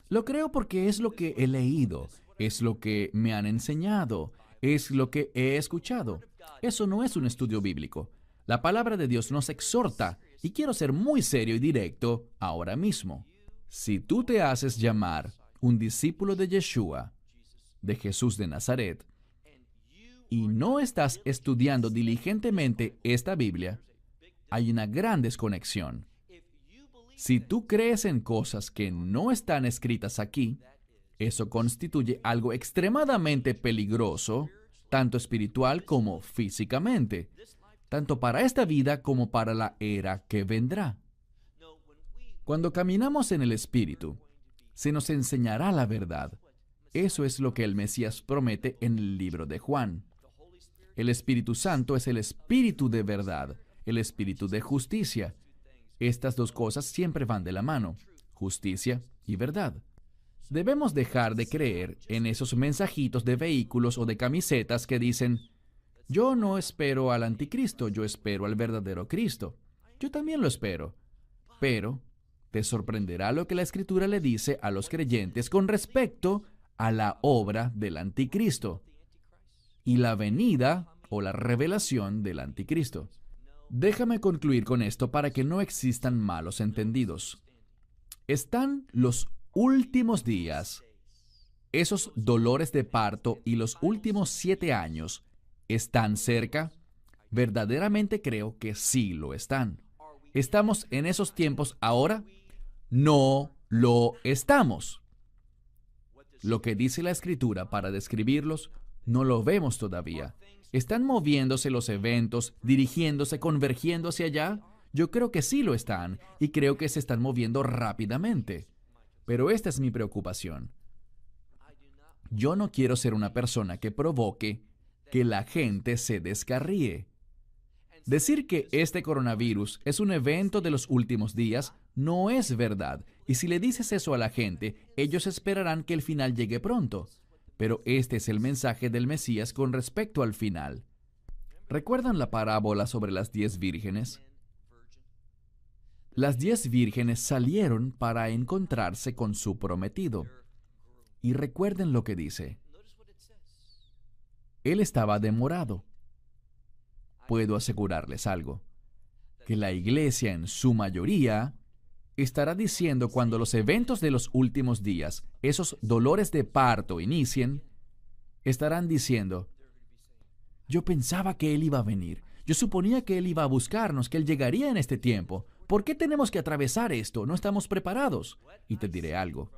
A: Lo creo porque es lo que he leído, es lo que me han enseñado, es lo que he escuchado. Eso no es un estudio bíblico. La palabra de Dios nos exhorta, y quiero ser muy serio y directo ahora mismo. Si tú te haces llamar un discípulo de Yeshua, de Jesús de Nazaret, y no estás estudiando diligentemente esta Biblia, hay una gran desconexión. Si tú crees en cosas que no están escritas aquí, eso constituye algo extremadamente peligroso, tanto espiritual como físicamente, tanto para esta vida como para la era que vendrá. Cuando caminamos en el Espíritu, se nos enseñará la verdad. Eso es lo que el Mesías promete en el libro de Juan. El Espíritu Santo es el Espíritu de verdad, el Espíritu de justicia. Estas dos cosas siempre van de la mano, justicia y verdad. Debemos dejar de creer en esos mensajitos de vehículos o de camisetas que dicen: yo no espero al anticristo, yo espero al verdadero Cristo. Yo también lo espero. Pero te sorprenderá lo que la Escritura le dice a los creyentes con respecto a la obra del anticristo y la venida o la revelación del anticristo. Déjame concluir con esto para que no existan malos entendidos. Están los últimos días. Esos dolores de parto y los últimos 7 años están cerca. Verdaderamente creo que sí lo están. ¿Estamos en esos tiempos ahora? No lo estamos. Lo que dice la Escritura para describirlos, no lo vemos todavía. ¿Están moviéndose los eventos, dirigiéndose, convergiendo hacia allá? Yo creo que sí lo están, y creo que se están moviendo rápidamente. Pero esta es mi preocupación. Yo no quiero ser una persona que provoque que la gente se descarríe. Decir que este coronavirus es un evento de los últimos días no es verdad. Y si le dices eso a la gente, ellos esperarán que el final llegue pronto. Pero este es el mensaje del Mesías con respecto al final. ¿Recuerdan la parábola sobre las 10 vírgenes? Las 10 vírgenes salieron para encontrarse con su prometido. Y recuerden lo que dice. Él estaba demorado. Puedo asegurarles algo, que la iglesia en su mayoría estará diciendo cuando los eventos de los últimos días, esos dolores de parto inicien, estarán diciendo: yo pensaba que Él iba a venir, yo suponía que Él iba a buscarnos, que Él llegaría en este tiempo. ¿Por qué tenemos que atravesar esto? No estamos preparados. Y te diré algo.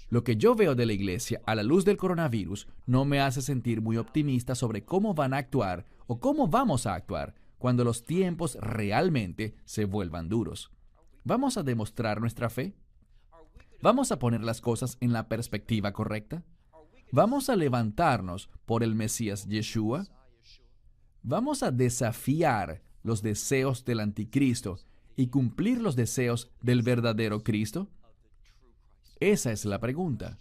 A: Lo que yo veo de la iglesia a la luz del coronavirus no me hace sentir muy optimista sobre cómo van a actuar o cómo vamos a actuar cuando los tiempos realmente se vuelvan duros. ¿Vamos a demostrar nuestra fe? ¿Vamos a poner las cosas en la perspectiva correcta? ¿Vamos a levantarnos por el Mesías Yeshua? ¿Vamos a desafiar los deseos del anticristo y cumplir los deseos del verdadero Cristo? Esa es la pregunta.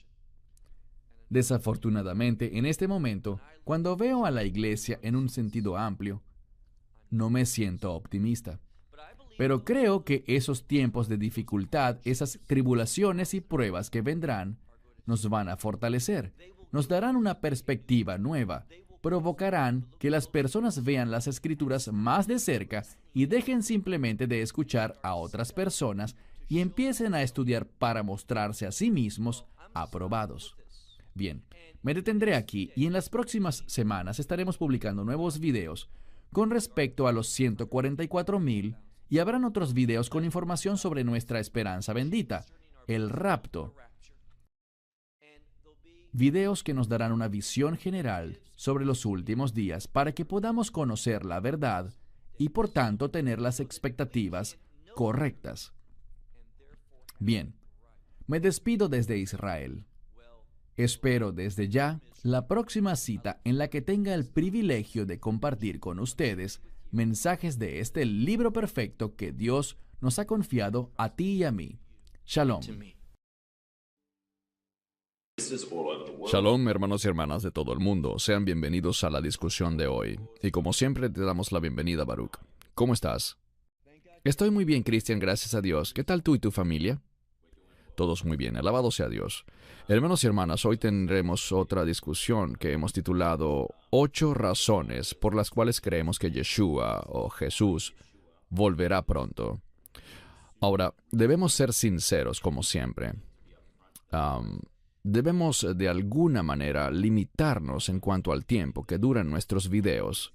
A: Desafortunadamente, en este momento, cuando veo a la iglesia en un sentido amplio, no me siento optimista. Pero creo que esos tiempos de dificultad, esas tribulaciones y pruebas que vendrán, nos van a fortalecer, nos darán una perspectiva nueva, provocarán que las personas vean las Escrituras más de cerca y dejen simplemente de escuchar a otras personas y empiecen a estudiar para mostrarse a sí mismos aprobados. Bien, me detendré aquí y en las próximas semanas estaremos publicando nuevos videos con respecto a los 144,000 y habrán otros videos con información sobre nuestra esperanza bendita, el rapto. Videos que nos darán una visión general sobre los últimos días para que podamos conocer la verdad y por tanto tener las expectativas correctas. Bien, me despido desde Israel. Espero desde ya la próxima cita en la que tenga el privilegio de compartir con ustedes mensajes de este libro perfecto que Dios nos ha confiado a ti y a mí. Shalom.
B: Shalom, hermanos y hermanas de todo el mundo. Sean bienvenidos a la discusión de hoy. Y como siempre, te damos la bienvenida, Baruch. ¿Cómo estás? Estoy muy bien, Cristian, gracias a Dios. ¿Qué tal tú y tu familia? Todos muy bien, alabado sea Dios. Hermanos y hermanas, hoy tendremos otra discusión que hemos titulado 8 razones por las cuales creemos que Yeshua o Jesús volverá pronto. Ahora, debemos ser sinceros como siempre. Debemos de alguna manera limitarnos en cuanto al tiempo que duran nuestros videos.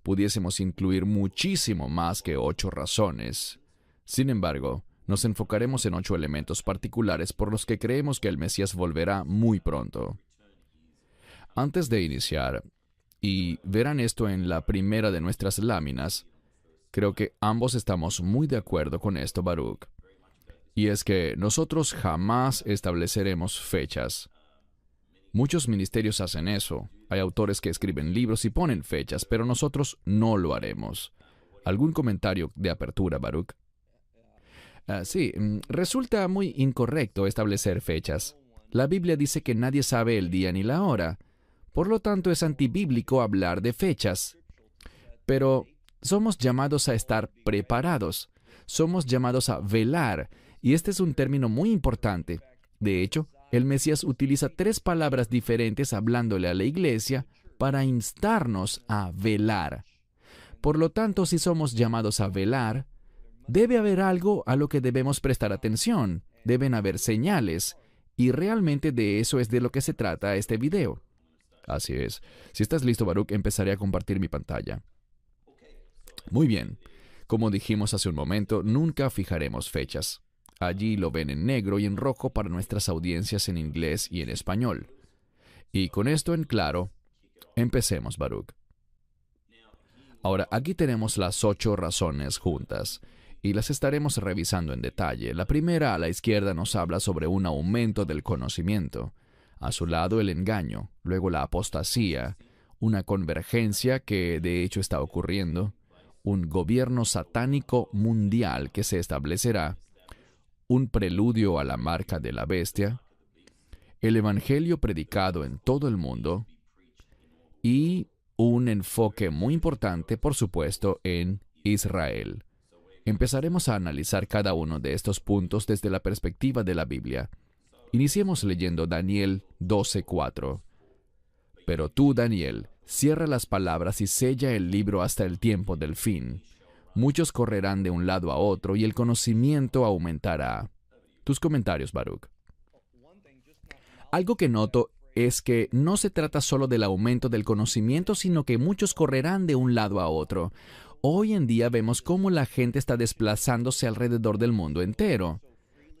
B: Pudiésemos incluir muchísimo más que 8 razones. Sin embargo, nos enfocaremos en 8 elementos particulares por los que creemos que el Mesías volverá muy pronto. Antes de iniciar, y verán esto en la primera de nuestras láminas, creo que ambos estamos muy de acuerdo con esto, Baruch. Y es que nosotros jamás estableceremos fechas. Muchos ministerios hacen eso. Hay autores que escriben libros y ponen fechas, pero nosotros no lo haremos. ¿Algún comentario de apertura, Baruch? Sí, resulta muy incorrecto establecer fechas. La Biblia dice que nadie sabe el día ni la hora. Por lo tanto, es antibíblico hablar de fechas. Pero somos llamados a estar preparados. Somos llamados a velar. Y este es un término muy importante. De hecho, el Mesías utiliza 3 palabras diferentes hablándole a la iglesia para instarnos a velar. Por lo tanto, si somos llamados a velar, debe haber algo a lo que debemos prestar atención. Deben haber señales. Y realmente de eso es de lo que se trata este video. Así es. Si estás listo, Baruch, empezaré a compartir mi pantalla. Muy bien. Como dijimos hace un momento, nunca fijaremos fechas. Allí lo ven en negro y en rojo para nuestras audiencias en inglés y en español. Y con esto en claro, empecemos, Baruch. Ahora, aquí tenemos las 8 razones juntas, y las estaremos revisando en detalle. La primera, a la izquierda, nos habla sobre un aumento del conocimiento. A su lado, el engaño, luego la apostasía, una convergencia que de hecho está ocurriendo, un gobierno satánico mundial que se establecerá, un preludio a la marca de la bestia, el evangelio predicado en todo el mundo y un enfoque muy importante, por supuesto, en Israel. Empezaremos a analizar cada uno de estos puntos desde la perspectiva de la Biblia. Iniciemos leyendo Daniel 12:4. Pero tú, Daniel, cierra las palabras y sella el libro hasta el tiempo del fin. Muchos correrán de un lado a otro y el conocimiento aumentará. Tus comentarios, Baruch. Algo que noto es que no se trata solo del aumento del conocimiento, sino que muchos correrán de un lado a otro. Hoy en día vemos cómo la gente está desplazándose alrededor del mundo entero.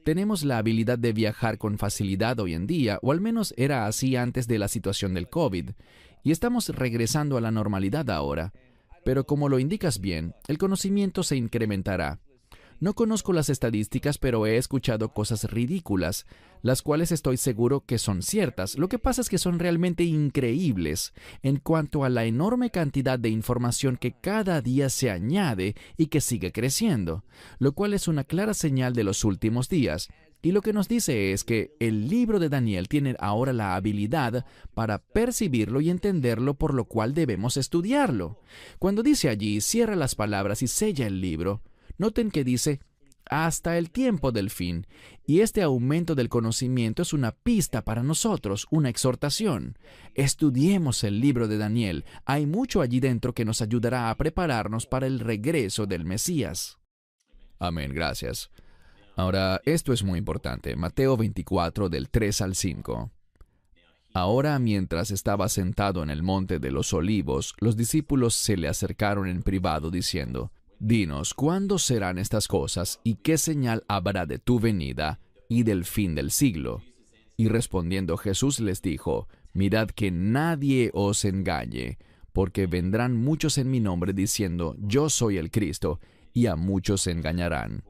B: Tenemos la habilidad de viajar con facilidad hoy en día, o al menos era así antes de la situación del COVID, y estamos regresando a la normalidad ahora. Pero como lo indicas bien, el conocimiento se incrementará. No conozco las estadísticas, pero he escuchado cosas ridículas, las cuales estoy seguro que son ciertas. Lo que pasa es que son realmente increíbles en cuanto a la enorme cantidad de información que cada día se añade y que sigue creciendo, lo cual es una clara señal de los últimos días. Y lo que nos dice es que el libro de Daniel tiene ahora la habilidad para percibirlo y entenderlo, por lo cual debemos estudiarlo. Cuando dice allí, cierra las palabras y sella el libro, noten que dice, hasta el tiempo del fin. Y este aumento del conocimiento es una pista para nosotros, una exhortación. Estudiemos el libro de Daniel. Hay mucho allí dentro que nos ayudará a prepararnos para el regreso del Mesías. Amén, gracias. Ahora, esto es muy importante. Mateo 24, del 3 al 5. Ahora, mientras estaba sentado en el monte de los olivos, los discípulos se le acercaron en privado diciendo, «Dinos, ¿cuándo serán estas cosas y qué señal habrá de tu venida y del fin del siglo?» Y respondiendo Jesús les dijo, «Mirad que nadie os engañe, porque vendrán muchos en mi nombre diciendo, yo soy el Cristo, y a muchos se engañarán».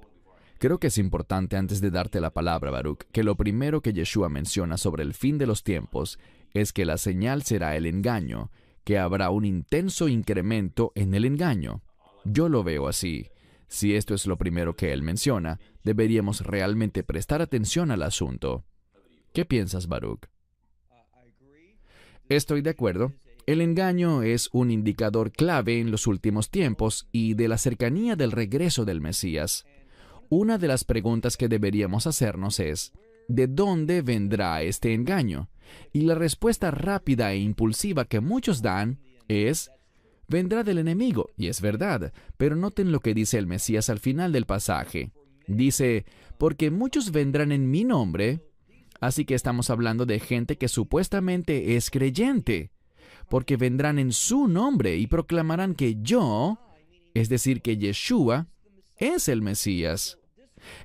B: Creo que es importante, antes de darte la palabra, Baruch, que lo primero que Yeshua menciona sobre el fin de los tiempos es que la señal será el engaño, que habrá un intenso incremento en el engaño. Yo lo veo así. Si esto es lo primero que él menciona, deberíamos realmente prestar atención al asunto. ¿Qué piensas, Baruch? Estoy de acuerdo. El engaño es un indicador clave en los últimos tiempos y de la cercanía del regreso del Mesías. Una de las preguntas que deberíamos hacernos es, ¿de dónde vendrá este engaño? Y la respuesta rápida e impulsiva que muchos dan es, vendrá del enemigo, y es verdad, pero noten lo que dice el Mesías al final del pasaje. Dice, porque muchos vendrán en mi nombre, así que estamos hablando de gente que supuestamente es creyente, porque vendrán en su nombre y proclamarán que yo, es decir, que Yeshua, es el Mesías.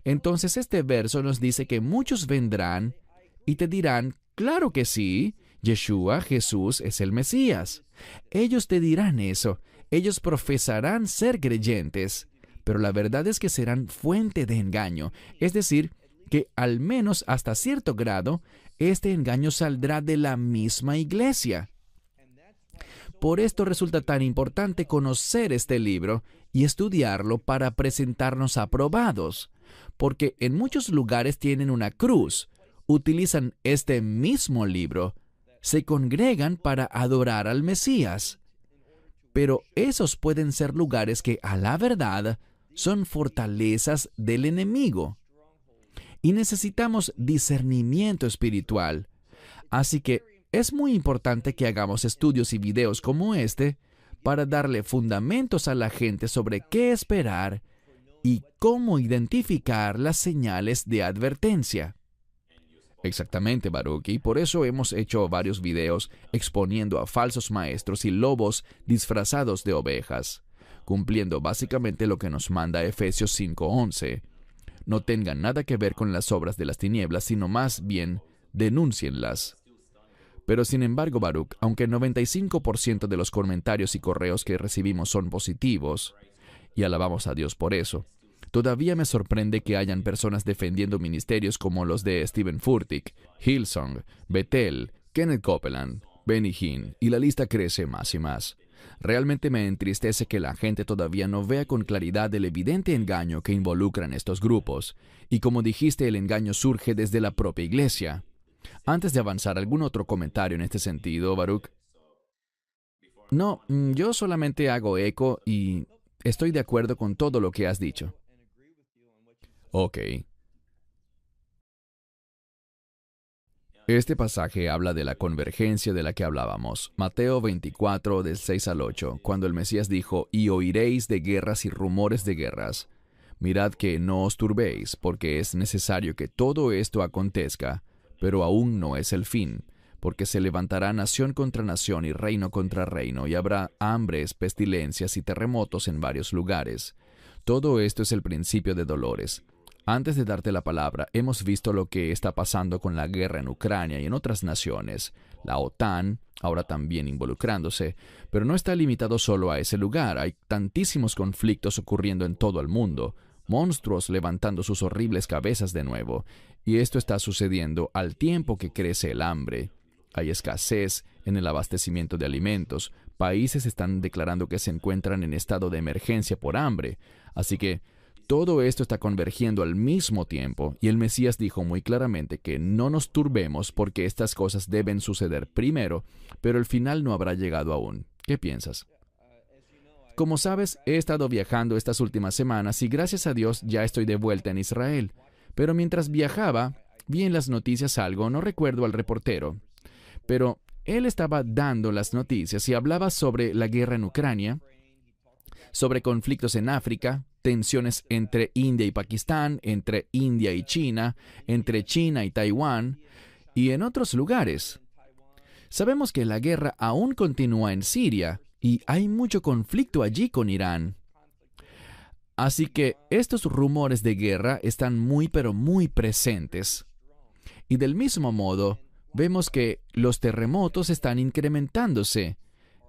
B: Entonces este verso nos dice que muchos vendrán y te dirán, claro que sí, Yeshua, Jesús, es el Mesías. Ellos te dirán eso, ellos profesarán ser creyentes, pero la verdad es que serán fuente de engaño, es decir, que al menos hasta cierto grado, este engaño saldrá de la misma iglesia. por esto resulta tan importante conocer este libro y estudiarlo para presentarnos aprobados, porque en muchos lugares tienen una cruz, utilizan este mismo libro, se congregan para adorar al Mesías. Pero esos pueden ser lugares que, a la verdad, son fortalezas del enemigo. Y necesitamos discernimiento espiritual. Así que es muy importante que hagamos estudios y videos como este para darle fundamentos a la gente sobre qué esperar y cómo identificar las señales de advertencia. Exactamente, Baruch, y por eso hemos hecho varios videos exponiendo a falsos maestros y lobos disfrazados de ovejas, cumpliendo básicamente lo que nos manda Efesios 5:11. No tengan nada que ver con las obras de las tinieblas, sino más bien denúncienlas. Pero sin embargo, Baruch, aunque el 95% de los comentarios y correos que recibimos son positivos, y alabamos a Dios por eso, todavía me sorprende que hayan personas defendiendo ministerios como los de Stephen Furtick, Hillsong, Bethel, Kenneth Copeland, Benny Hinn, y la lista crece más y más. Realmente me entristece que la gente todavía no vea con claridad el evidente engaño que involucran estos grupos. Y como dijiste, el engaño surge desde la propia iglesia. Antes de avanzar, ¿algún otro comentario en este sentido, Baruch? No, yo solamente hago eco y estoy de acuerdo con todo lo que has dicho. Ok. Este pasaje habla de la convergencia de la que hablábamos. Mateo 24, del 6 al 8, cuando el Mesías dijo, «Y oiréis de guerras y rumores de guerras. Mirad que no os turbéis, porque es necesario que todo esto acontezca, pero aún no es el fin, porque se levantará nación contra nación y reino contra reino, y habrá hambres, pestilencias y terremotos en varios lugares. Todo esto es el principio de dolores». Antes de darte la palabra, hemos visto lo que está pasando con la guerra en Ucrania y en otras naciones. La OTAN, ahora también involucrándose, pero no está limitado solo a ese lugar. Hay tantísimos conflictos ocurriendo en todo el mundo, monstruos levantando sus horribles cabezas de nuevo, y esto está sucediendo al tiempo que crece el hambre. Hay escasez en el abastecimiento de alimentos. Países están declarando que se encuentran en estado de emergencia por hambre. Así que todo esto está convergiendo al mismo tiempo, y el Mesías dijo muy claramente que no nos turbemos porque estas cosas deben suceder primero, pero el final no habrá llegado aún. ¿Qué piensas? Como sabes, he estado viajando estas últimas semanas y gracias a Dios ya estoy de vuelta en Israel. Pero mientras viajaba, vi en las noticias algo, no recuerdo al reportero, pero él estaba dando las noticias y hablaba sobre la guerra en Ucrania, sobre conflictos en África, tensiones entre India y Pakistán, entre India y China, entre China y Taiwán, y en otros lugares. Sabemos que la guerra aún continúa en Siria, y hay mucho conflicto allí con Irán. Así que estos rumores de guerra están muy pero muy presentes. Y del mismo modo, vemos que los terremotos están incrementándose.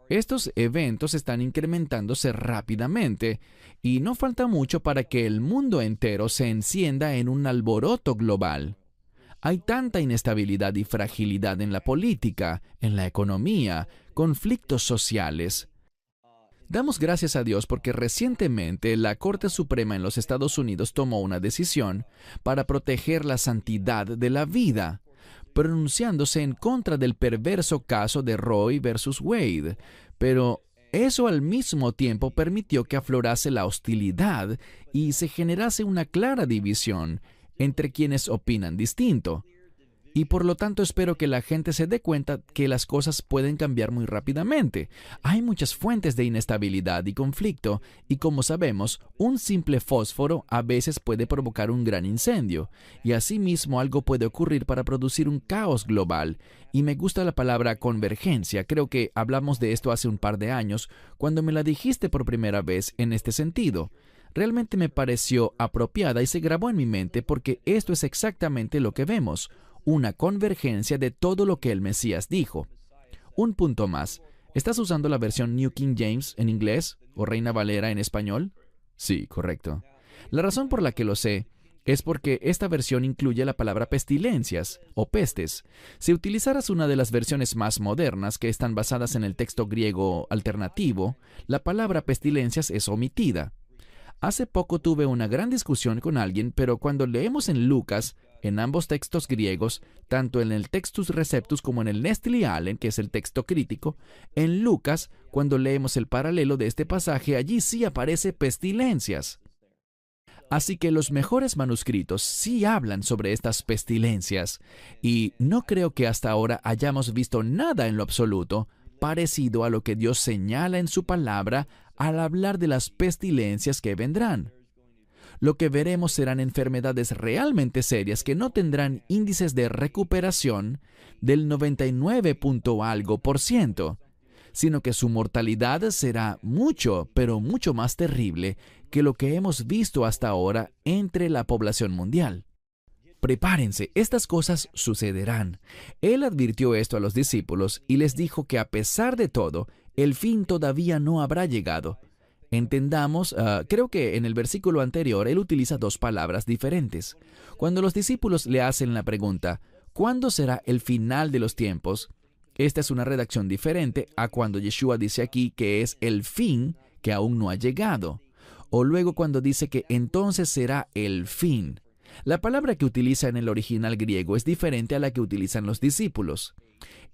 B: Estos eventos están incrementándose rápidamente y no falta mucho para que el mundo entero se encienda en un alboroto global. Hay tanta inestabilidad y fragilidad en la política, en la economía, conflictos sociales. Damos gracias a Dios porque recientemente la Corte Suprema en los Estados Unidos tomó una decisión para proteger la santidad de la vida, pronunciándose en contra del perverso caso de Roe versus Wade, pero eso al mismo tiempo permitió que aflorase la hostilidad y se generase una clara división entre quienes opinan distinto. Y por lo tanto espero que la gente se dé cuenta que las cosas pueden cambiar muy rápidamente. Hay muchas fuentes de inestabilidad y conflicto, y como sabemos, un simple fósforo a veces puede provocar un gran incendio, y asimismo algo puede ocurrir para producir un caos global. Y me gusta la palabra convergencia. Creo que hablamos de esto hace un par de años, cuando me la dijiste por primera vez en este sentido. Realmente me pareció apropiada y se grabó en mi mente porque esto es exactamente lo que vemos. Una convergencia de todo lo que el Mesías dijo. Un punto más. ¿Estás usando la versión New King James en inglés o Reina Valera en español? Sí, correcto. La razón por la que lo sé es porque esta versión incluye la palabra pestilencias o pestes. Si utilizaras una de las versiones más modernas que están basadas en el texto griego alternativo, la palabra pestilencias es omitida. Hace poco tuve una gran discusión con alguien, pero cuando leemos en Lucas, en ambos textos griegos, tanto en el Textus Receptus como en el Nestle Aland, que es el texto crítico, en Lucas, cuando leemos el paralelo de este pasaje, allí sí aparece pestilencias. Así que los mejores manuscritos sí hablan sobre estas pestilencias, y no creo que hasta ahora hayamos visto nada en lo absoluto parecido a lo que Dios señala en su palabra al hablar de las pestilencias que vendrán. Lo que veremos serán enfermedades realmente serias que no tendrán índices de recuperación del 99 punto algo por ciento, sino que su mortalidad será mucho, pero mucho más terrible que lo que hemos visto hasta ahora entre la población mundial. Prepárense, estas cosas sucederán. Él advirtió esto a los discípulos y les dijo que a pesar de todo, el fin todavía no habrá llegado. Entendamos, creo que en el versículo anterior él utiliza dos palabras diferentes. Cuando los discípulos le hacen la pregunta, ¿cuándo será el final de los tiempos? Esta es una redacción diferente a cuando Yeshua dice aquí que es el fin que aún no ha llegado. O luego cuando dice que entonces será el fin. La palabra que utiliza en el original griego es diferente a la que utilizan los discípulos.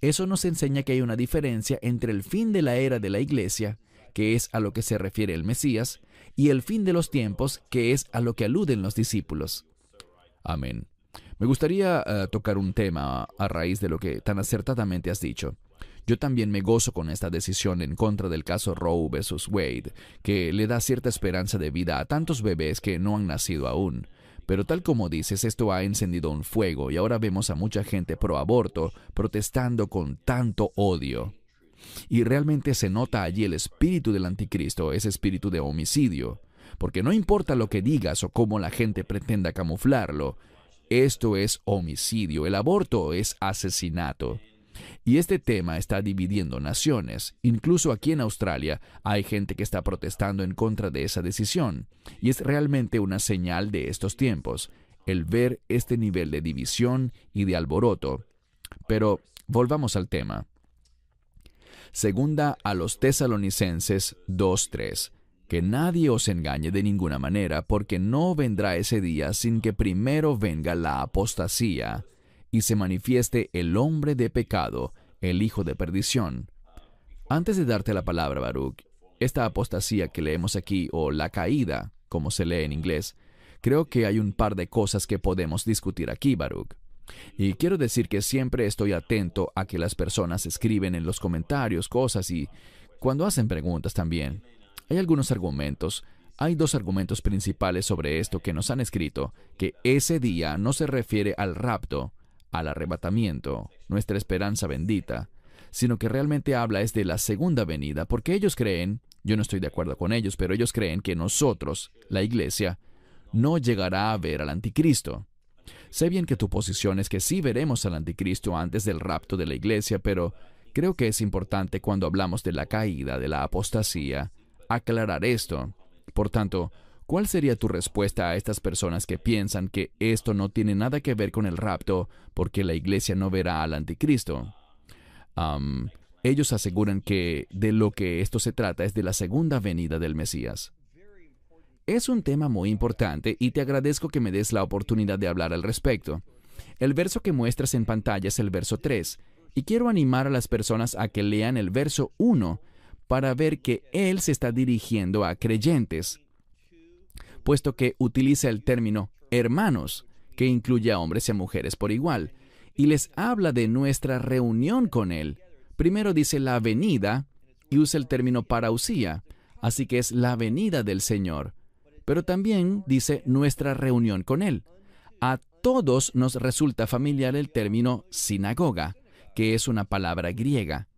B: Eso nos enseña que hay una diferencia entre el fin de la era de la iglesia, que es a lo que se refiere el Mesías, y el fin de los tiempos, que es a lo que aluden los discípulos. Amén. Me gustaría tocar un tema a raíz de lo que tan acertadamente has dicho. Yo también me gozo con esta decisión en contra del caso Roe versus Wade, que le da cierta esperanza de vida a tantos bebés que no han nacido aún. Pero tal como dices, esto ha encendido un fuego y ahora vemos a mucha gente pro aborto protestando con tanto odio. Y realmente se nota allí el espíritu del anticristo, ese espíritu de homicidio. Porque no importa lo que digas o cómo la gente pretenda camuflarlo, esto es homicidio, el aborto es asesinato. Y este tema está dividiendo naciones. Incluso aquí en Australia hay gente que está protestando en contra de esa decisión. Y es realmente una señal de estos tiempos, el ver este nivel de división y de alboroto. Pero volvamos al tema. Segunda a los Tesalonicenses 2:3. Que nadie os engañe de ninguna manera, porque no vendrá ese día sin que primero venga la apostasía y se manifieste el hombre de pecado, el hijo de perdición. Antes de darte la palabra, Baruch, esta apostasía que leemos aquí, o la caída, como se lee en inglés, creo que hay un par de cosas que podemos discutir aquí, Baruch. Y quiero decir que siempre estoy atento a que las personas escriben en los comentarios cosas y cuando hacen preguntas también. Hay algunos argumentos. Hay dos argumentos principales sobre esto que nos han escrito, que ese día no se refiere al rapto, al arrebatamiento, nuestra esperanza bendita, sino que realmente habla es de la segunda venida, porque ellos creen, yo no estoy de acuerdo con ellos, pero ellos creen que nosotros, la iglesia, no llegará a ver al anticristo. Sé bien que tu posición es que sí veremos al anticristo antes del rapto de la iglesia, pero creo que es importante cuando hablamos de la caída, de la apostasía, aclarar esto. Por tanto, ¿cuál sería tu respuesta a estas personas que piensan que esto no tiene nada que ver con el rapto porque la iglesia no verá al anticristo? Ellos aseguran que de lo que esto se trata es de la segunda venida del Mesías. Es un tema muy importante y te agradezco que me des la oportunidad de hablar al respecto. El verso que muestras en pantalla es el verso 3, y quiero animar a las personas a que lean el verso 1 para ver que él se está dirigiendo a creyentes, puesto que utiliza el término hermanos, que incluye a hombres y a mujeres por igual, y les habla de nuestra reunión con él. Primero dice la venida y usa el término parausía, así que es la venida del Señor. Pero también dice nuestra reunión con él. A todos nos resulta familiar el término sinagoga, que es una palabra griega.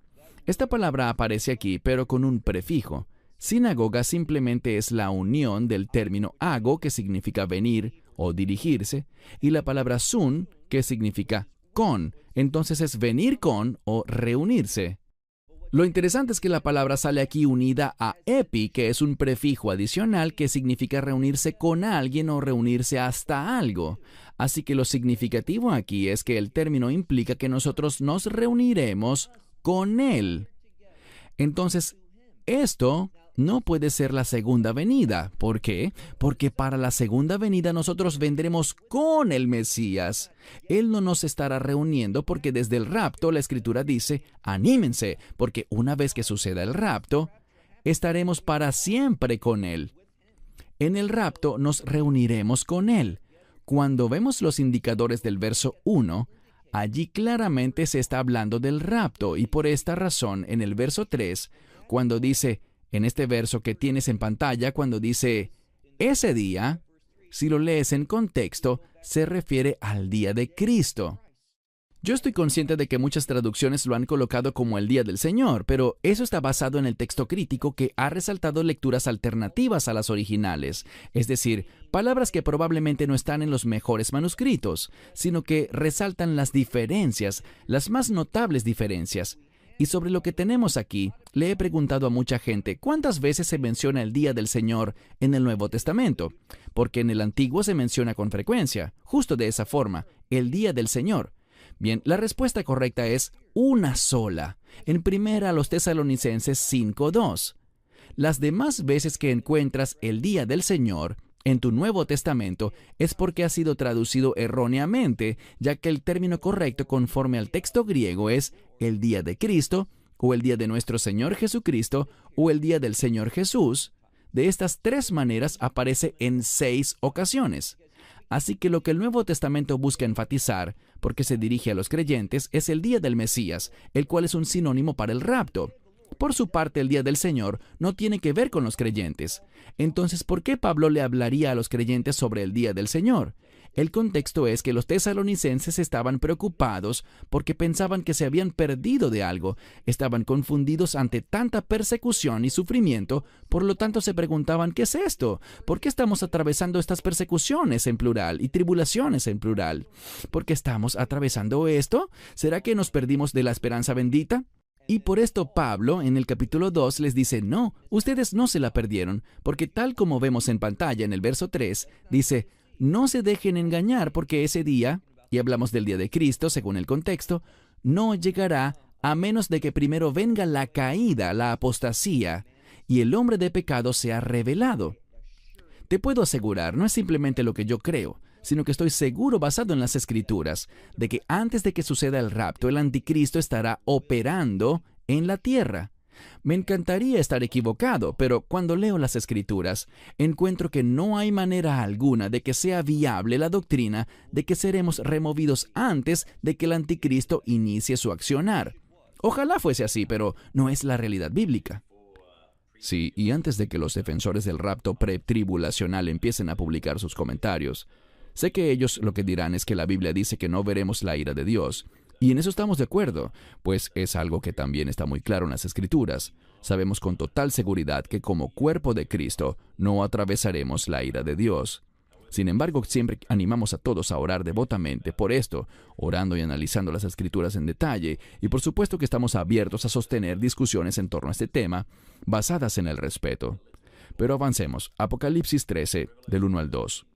B: Esta palabra aparece aquí, pero con un prefijo. Sinagoga simplemente es la unión del término ago, que significa venir o dirigirse, y la palabra sun, que significa con. Entonces es venir con o reunirse. Lo interesante es que la palabra sale aquí unida a epi, que es un prefijo adicional que significa reunirse con alguien o reunirse hasta algo. Así que lo significativo aquí es que el término implica que nosotros nos reuniremos con Él. Entonces, esto no puede ser la segunda venida. ¿Por qué? Porque para la segunda venida nosotros vendremos con el Mesías. Él no nos estará reuniendo porque desde el rapto la Escritura dice, anímense, porque una vez que suceda el rapto, estaremos para siempre con Él. En el rapto nos reuniremos con Él. Cuando vemos los indicadores del verso 1, allí claramente se está hablando del rapto y por esta razón en el verso 3, cuando dice, en este verso que tienes en pantalla, cuando dice, ese día, si lo lees en contexto, se refiere al día de Cristo. Yo estoy consciente de que muchas traducciones lo han colocado como el día del Señor, pero eso está basado en el texto crítico que ha resaltado lecturas alternativas a las originales, es decir, palabras que probablemente no están en los mejores manuscritos, sino que resaltan las diferencias, las más notables diferencias. Y sobre lo que tenemos aquí, le he preguntado a mucha gente cuántas veces se menciona el día del Señor en el Nuevo Testamento, porque en el Antiguo se menciona con frecuencia, justo de esa forma, el día del Señor. Bien, la respuesta correcta es una sola, en 1 Tesalonicenses 5:2. Las demás veces que encuentras el día del Señor en tu Nuevo Testamento es porque ha sido traducido erróneamente, ya que el término correcto conforme al texto griego es el día de Cristo, o el día de nuestro Señor Jesucristo, o el día del Señor Jesús. De estas tres maneras aparece en 6 ocasiones. Así que lo que el Nuevo Testamento busca enfatizar, porque se dirige a los creyentes, es el día del Mesías, el cual es un sinónimo para el rapto. Por su parte, el día del Señor no tiene que ver con los creyentes. Entonces, ¿por qué Pablo le hablaría a los creyentes sobre el día del Señor? El contexto es que los tesalonicenses estaban preocupados porque pensaban que se habían perdido de algo, estaban confundidos ante tanta persecución y sufrimiento, por lo tanto se preguntaban, ¿qué es esto? ¿Por qué estamos atravesando estas persecuciones en plural y tribulaciones en plural? ¿Por qué estamos atravesando esto? ¿Será que nos perdimos de la esperanza bendita? Y por esto Pablo, en el capítulo 2, les dice, no, ustedes no se la perdieron, porque tal como vemos en pantalla en el verso 3, dice, no se dejen engañar porque ese día, y hablamos del día de Cristo según el contexto, no llegará a menos de que primero venga la caída, la apostasía, y el hombre de pecado sea revelado. Te puedo asegurar, no es simplemente lo que yo creo, sino que estoy seguro, basado en las Escrituras, de que antes de que suceda el rapto, el anticristo estará operando en la tierra. Me encantaría estar equivocado, pero cuando leo las Escrituras, encuentro que no hay manera alguna de que sea viable la doctrina de que seremos removidos antes de que el anticristo inicie su accionar. Ojalá fuese así, pero no es la realidad bíblica. Sí, y antes de que los defensores del rapto pretribulacional empiecen a publicar sus comentarios, sé que ellos lo que dirán es que la Biblia dice que no veremos la ira de Dios. Y en eso estamos de acuerdo, pues es algo que también está muy claro en las Escrituras. Sabemos con total seguridad que como cuerpo de Cristo no atravesaremos la ira de Dios. Sin embargo, siempre animamos a todos a orar devotamente por esto, orando y analizando las Escrituras en detalle, y por supuesto que estamos abiertos a sostener discusiones en torno a este tema, basadas en el respeto. Pero avancemos. Apocalipsis 13, del 1 al 2.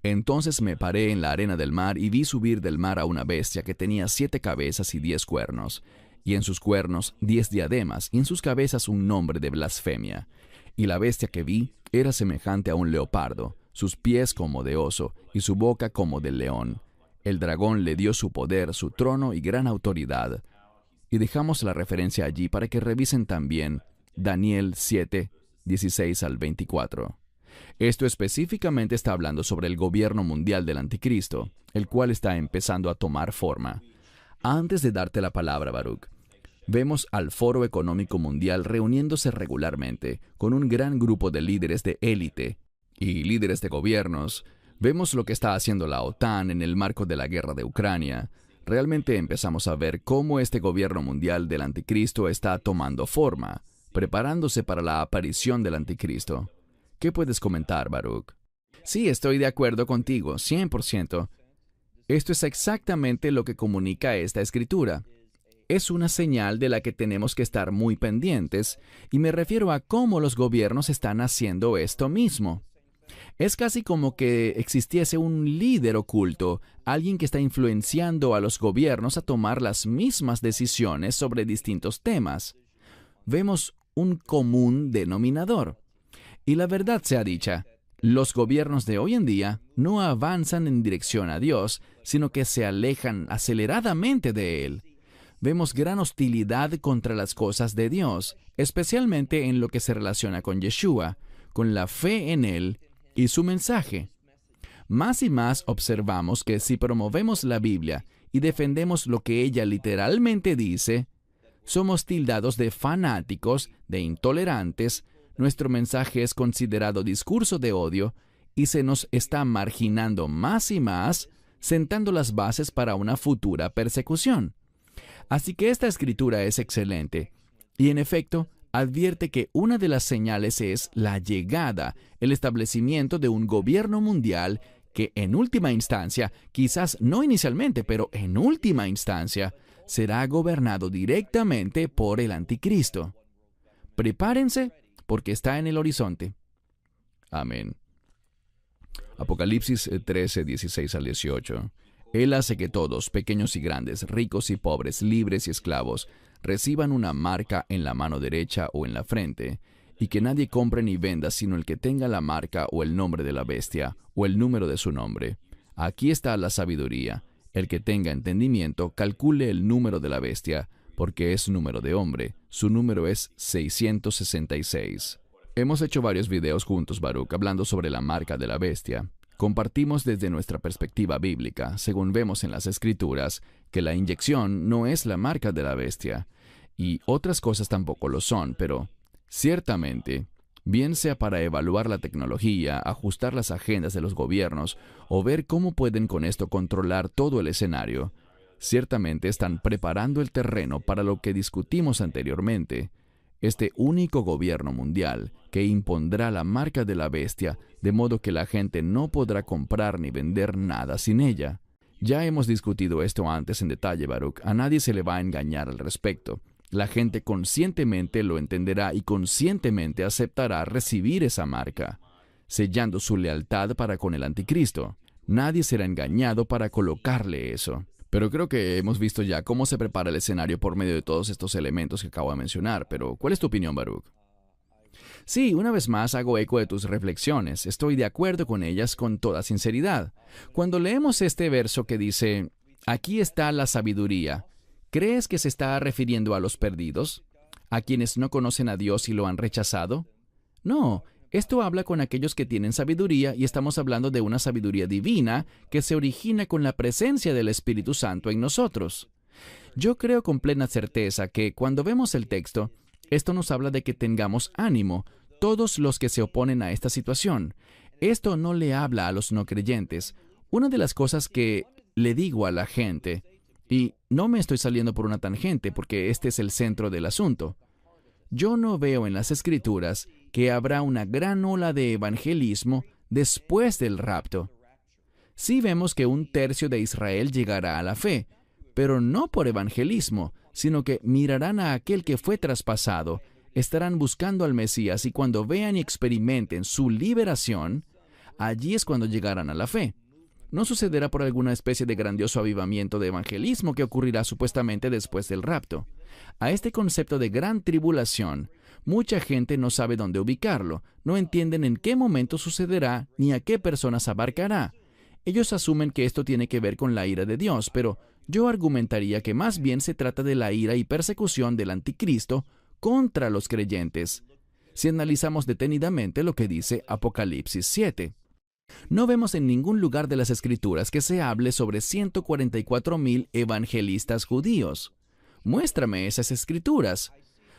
B: Entonces me paré en la arena del mar y vi subir del mar a una bestia que tenía 7 cabezas y 10 cuernos, y en sus cuernos 10 diademas, y en sus cabezas un nombre de blasfemia. Y la bestia que vi era semejante a un leopardo, sus pies como de oso, y su boca como de león. El dragón le dio su poder, su trono y gran autoridad. Y dejamos la referencia allí para que revisen también Daniel 7, 16 al 24. Esto específicamente está hablando sobre el gobierno mundial del anticristo, el cual está empezando a tomar forma. Antes de darte la palabra, Baruch, vemos al Foro Económico Mundial reuniéndose regularmente con un gran grupo de líderes de élite y líderes de gobiernos. Vemos lo que está haciendo la OTAN en el marco de la guerra de Ucrania. Realmente empezamos a ver cómo este gobierno mundial del anticristo está tomando forma, preparándose para la aparición del anticristo. ¿Qué puedes comentar, Baruch? Sí, estoy de acuerdo contigo, 100%. Esto es exactamente lo que comunica esta escritura. es una señal de la que tenemos que estar muy pendientes, y me refiero a cómo los gobiernos están haciendo esto mismo. Es casi como que existiese un líder oculto, alguien que está influenciando a los gobiernos a tomar las mismas decisiones sobre distintos temas. Vemos un común denominador. Y la verdad sea dicha, los gobiernos de hoy en día no avanzan en dirección a Dios, sino que se alejan aceleradamente de Él. Vemos gran hostilidad contra las cosas de Dios, especialmente en lo que se relaciona con Yeshua, con la fe en Él y su mensaje. Más y más observamos que si promovemos la Biblia y defendemos lo que ella literalmente dice, somos tildados de fanáticos, de intolerantes, nuestro mensaje es considerado discurso de odio y se nos está marginando más y más, sentando las bases para una futura persecución. Así que esta escritura es excelente y en efecto advierte que una de las señales es la llegada, el establecimiento de un gobierno mundial que en última instancia, quizás no inicialmente, pero en última instancia, será gobernado directamente por el anticristo. Prepárense porque está en el horizonte. Amén. Apocalipsis 13, 16 al 18. Él hace que todos, pequeños y grandes, ricos y pobres, libres y esclavos, reciban una marca en la mano derecha o en la frente, y que nadie compre ni venda sino el que tenga la marca o el nombre de la bestia, o el número de su nombre. Aquí está la sabiduría. El que tenga entendimiento, calcule el número de la bestia, porque es número de hombre. Su número es 666. Hemos hecho varios videos juntos, Baruch, hablando sobre la marca de la bestia. Compartimos desde nuestra perspectiva bíblica, según vemos en las Escrituras, que la inyección no es la marca de la bestia, y otras cosas tampoco lo son, pero ciertamente, bien sea para evaluar la tecnología, ajustar las agendas de los gobiernos, o ver cómo pueden con esto controlar todo el escenario, ciertamente están preparando el terreno para lo que discutimos anteriormente, este único gobierno mundial que impondrá la marca de la bestia, de modo que la gente no podrá comprar ni vender nada sin ella. Ya hemos discutido esto antes en detalle, Baruch. A nadie se le va a engañar al respecto. La gente conscientemente lo entenderá y conscientemente aceptará recibir esa marca, sellando su lealtad para con el anticristo. Nadie será engañado para colocarle eso. Pero creo que hemos visto ya cómo se prepara el escenario por medio de todos estos elementos que acabo de mencionar. Pero, ¿cuál es tu opinión, Baruch? Sí, una vez más hago eco de tus reflexiones. Estoy de acuerdo con ellas con toda sinceridad. Cuando leemos este verso que dice, aquí está la sabiduría, ¿crees que se está refiriendo a los perdidos? ¿A quienes no conocen a Dios y lo han rechazado? No, esto habla con aquellos que tienen sabiduría y estamos hablando de una sabiduría divina que se origina con la presencia del Espíritu Santo en nosotros. Yo creo con plena certeza que cuando vemos el texto, esto nos habla de que tengamos ánimo, todos los que se oponen a esta situación. Esto no le habla a los no creyentes. Una de las cosas que le digo a la gente, y no me estoy saliendo por una tangente porque este es el centro del asunto, yo no veo en las Escrituras que habrá una gran ola de evangelismo después del rapto. Sí vemos que 1/3 de Israel llegará a la fe, pero no por evangelismo, sino que mirarán a aquel que fue traspasado, estarán buscando al Mesías y cuando vean y experimenten su liberación, allí es cuando llegarán a la fe. No sucederá por alguna especie de grandioso avivamiento de evangelismo que ocurrirá supuestamente después del rapto. A este concepto de gran tribulación, mucha gente no sabe dónde ubicarlo, no entienden en qué momento sucederá ni a qué personas abarcará. Ellos asumen que esto tiene que ver con la ira de Dios, pero yo argumentaría que más bien se trata de la ira y persecución del anticristo contra los creyentes, si analizamos detenidamente lo que dice Apocalipsis 7. No vemos en ningún lugar de las Escrituras que se hable sobre 144,000 evangelistas judíos. Muéstrame esas Escrituras.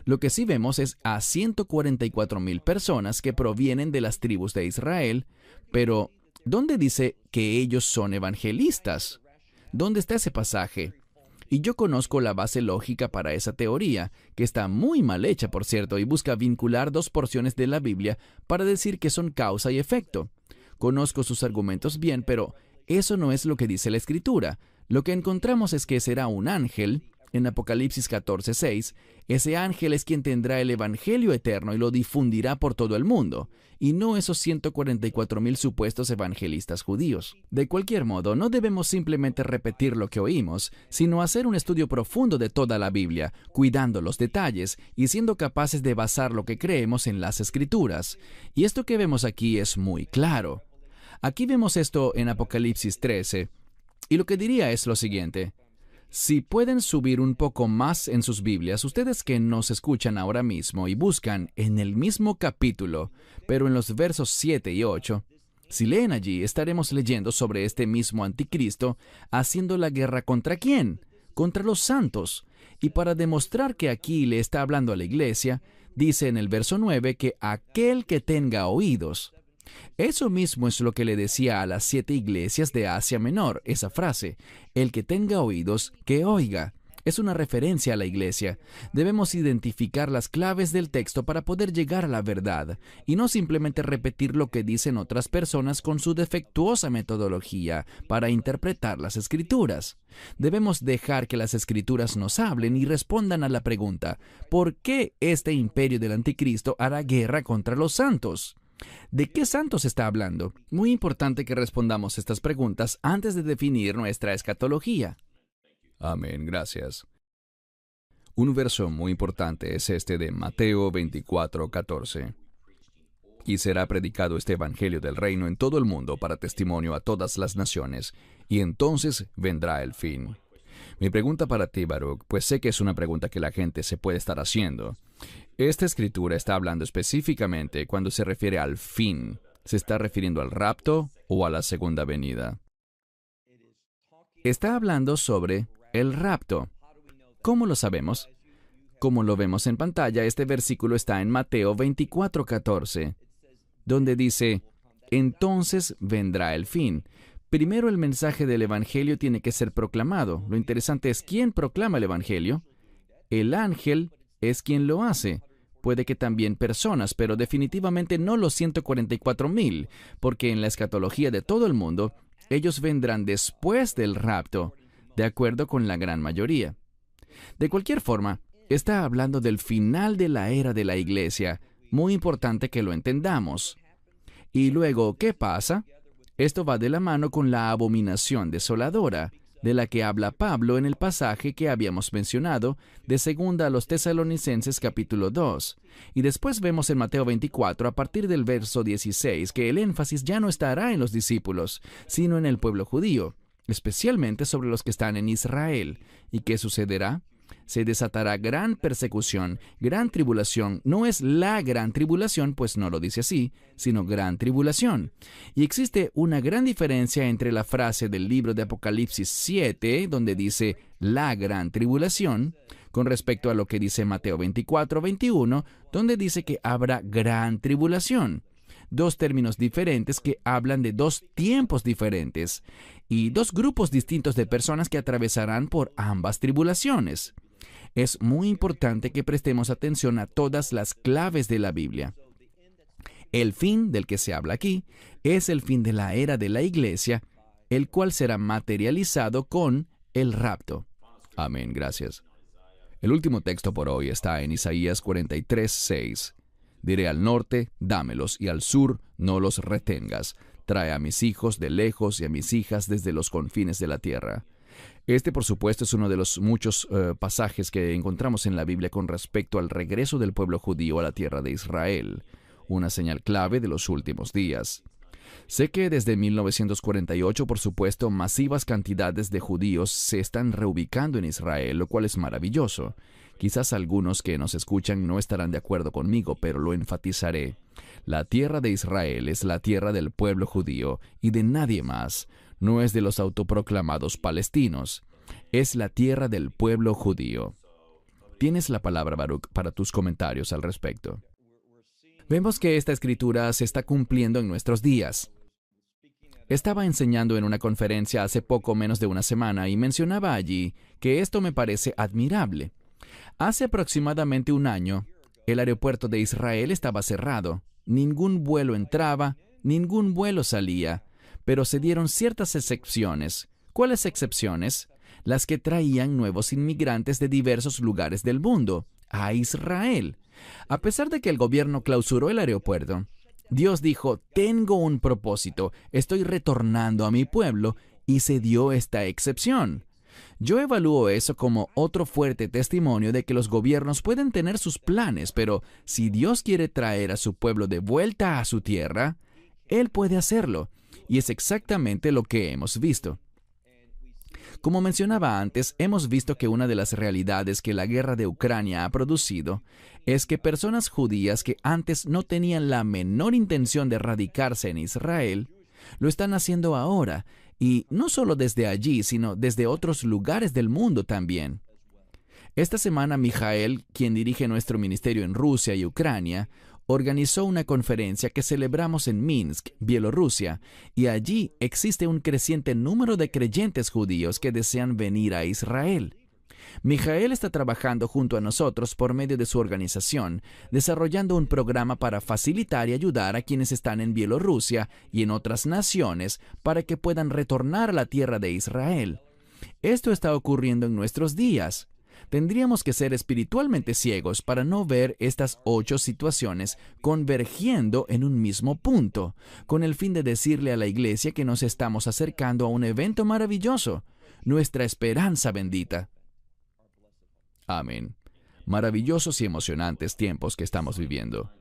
B: Lo que sí vemos es a 144,000 personas que provienen de las tribus de Israel, pero ¿dónde dice que ellos son evangelistas? ¿Dónde está ese pasaje? Y yo conozco la base lógica para esa teoría, que está muy mal hecha, por cierto, y busca vincular dos porciones de la Biblia para decir que son causa y efecto. Conozco sus argumentos bien, pero eso no es lo que dice la Escritura. Lo que encontramos es que será un ángel, En Apocalipsis 14:6, ese ángel es quien tendrá el evangelio eterno y lo difundirá por todo el mundo, y no esos 144,000 supuestos evangelistas judíos. De cualquier modo, no debemos simplemente repetir lo que oímos, sino hacer un estudio profundo de toda la Biblia, cuidando los detalles y siendo capaces de basar lo que creemos en las Escrituras. Y esto que vemos aquí es muy claro. Aquí vemos esto en Apocalipsis 13, y lo que diría es lo siguiente. Si pueden subir un poco más en sus Biblias, ustedes que nos escuchan ahora mismo y buscan en el mismo capítulo, pero en los versos 7 y 8, si leen allí, estaremos leyendo sobre este mismo anticristo haciendo la guerra ¿contra quién? Contra los santos. Y para demostrar que aquí le está hablando a la iglesia, dice en el verso 9 que aquel que tenga oídos. Eso mismo es lo que le decía a las 7 iglesias de Asia Menor, esa frase, el que tenga oídos, que oiga. Es una referencia a la iglesia. Debemos identificar las claves del texto para poder llegar a la verdad, y no simplemente repetir lo que dicen otras personas con su defectuosa metodología para interpretar las Escrituras. Debemos dejar que las Escrituras nos hablen y respondan a la pregunta, ¿por qué este imperio del anticristo hará guerra contra los santos? ¿De qué santos está hablando? Muy importante que respondamos estas preguntas antes de definir nuestra escatología.
A: Amén, gracias. Un verso muy importante es este de Mateo 24:14. Y será predicado este evangelio del reino en todo el mundo para testimonio a todas las naciones, y entonces vendrá el fin. Mi pregunta para ti, Baruch, pues sé que es una pregunta que la gente se puede estar haciendo. Esta escritura está hablando específicamente cuando se refiere al fin. ¿Se está refiriendo al rapto o a la segunda venida? Está hablando sobre el rapto. ¿Cómo lo sabemos? Como lo vemos en pantalla, este versículo está en Mateo 24:14, donde dice, entonces vendrá el fin. Primero el mensaje del Evangelio tiene que ser proclamado. Lo interesante es quién proclama el Evangelio. El ángel es quien lo hace. Puede que también personas, pero definitivamente no los 144,000, porque en la escatología de todo el mundo, ellos vendrán después del rapto, de acuerdo con la gran mayoría. De cualquier forma, está hablando del final de la era de la iglesia. Muy importante que lo entendamos. Y luego, ¿qué pasa? Esto va de la mano con la abominación desoladora, de la que habla Pablo en el pasaje que habíamos mencionado, de 2 a los Tesalonicenses capítulo 2. Y después vemos en Mateo 24, a partir del verso 16, que el énfasis ya no estará en los discípulos, sino en el pueblo judío, especialmente sobre los que están en Israel. ¿Y qué sucederá? Se desatará gran persecución, gran tribulación. No es la gran tribulación, pues no lo dice así, sino gran tribulación. Y existe una gran diferencia entre la frase del libro de Apocalipsis 7, donde dice la gran tribulación, con respecto a lo que dice Mateo 24:21, donde dice que habrá gran tribulación. Dos términos diferentes que hablan de dos tiempos diferentes y dos grupos distintos de personas que atravesarán por ambas tribulaciones. Es muy importante que prestemos atención a todas las claves de la Biblia. El fin del que se habla aquí es el fin de la era de la iglesia, el cual será materializado con el rapto. Amén, gracias. El último texto por hoy está en Isaías 43:6. Diré al norte, dámelos, y al sur, no los retengas. Trae a mis hijos de lejos y a mis hijas desde los confines de la tierra. Este, por supuesto, es uno de los muchos pasajes que encontramos en la Biblia con respecto al regreso del pueblo judío a la tierra de Israel, una señal clave de los últimos días. Sé que desde 1948, por supuesto, masivas cantidades de judíos se están reubicando en Israel, lo cual es maravilloso. Quizás algunos que nos escuchan no estarán de acuerdo conmigo, pero lo enfatizaré. La tierra de Israel es la tierra del pueblo judío y de nadie más. No es de los autoproclamados palestinos. Es la tierra del pueblo judío. Tienes la palabra, Baruch, para tus comentarios al respecto. Vemos que esta escritura se está cumpliendo en nuestros días. Estaba enseñando en una conferencia hace poco menos de una semana y mencionaba allí que esto me parece admirable. Hace aproximadamente un año, el aeropuerto de Israel estaba cerrado. Ningún vuelo entraba, ningún vuelo salía, pero se dieron ciertas excepciones. ¿Cuáles excepciones?
B: las que traían nuevos inmigrantes de diversos lugares del mundo a Israel. A pesar de que el gobierno clausuró el aeropuerto, Dios dijo, tengo un propósito, estoy retornando a mi pueblo, y se dio esta excepción. Yo evalúo eso como otro fuerte testimonio de que los gobiernos pueden tener sus planes, pero si Dios quiere traer a su pueblo de vuelta a su tierra, Él puede hacerlo, y es exactamente lo que hemos visto. Como mencionaba antes, hemos visto que una de las realidades que la guerra de Ucrania ha producido es que personas judías que antes no tenían la menor intención de radicarse en Israel, lo están haciendo ahora, y no solo desde allí, sino desde otros lugares del mundo también. Esta semana, Mijael, quien dirige nuestro ministerio en Rusia y Ucrania, organizó una conferencia que celebramos en Minsk, Bielorrusia, y allí existe un creciente número de creyentes judíos que desean venir a Israel. Mijael está trabajando junto a nosotros por medio de su organización, desarrollando un programa para facilitar y ayudar a quienes están en Bielorrusia y en otras naciones para que puedan retornar a la tierra de Israel. Esto está ocurriendo en nuestros días. Tendríamos que ser espiritualmente ciegos para no ver estas 8 situaciones convergiendo en un mismo punto, con el fin de decirle a la iglesia que nos estamos acercando a un evento maravilloso, nuestra esperanza bendita. Amén. Maravillosos y emocionantes tiempos que estamos viviendo.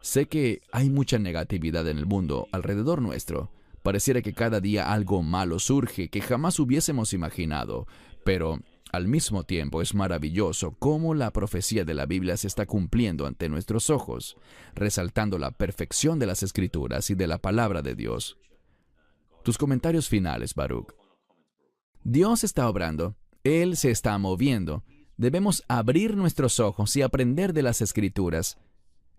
B: Sé que hay mucha negatividad en el mundo alrededor nuestro. Pareciera que cada día algo malo surge que jamás hubiésemos imaginado, pero al mismo tiempo es maravilloso cómo la profecía de la Biblia se está cumpliendo ante nuestros ojos, resaltando la perfección de las Escrituras y de la palabra de Dios. Tus comentarios finales, Baruch. Dios está obrando. Él se está moviendo. Debemos abrir nuestros ojos y aprender de las Escrituras.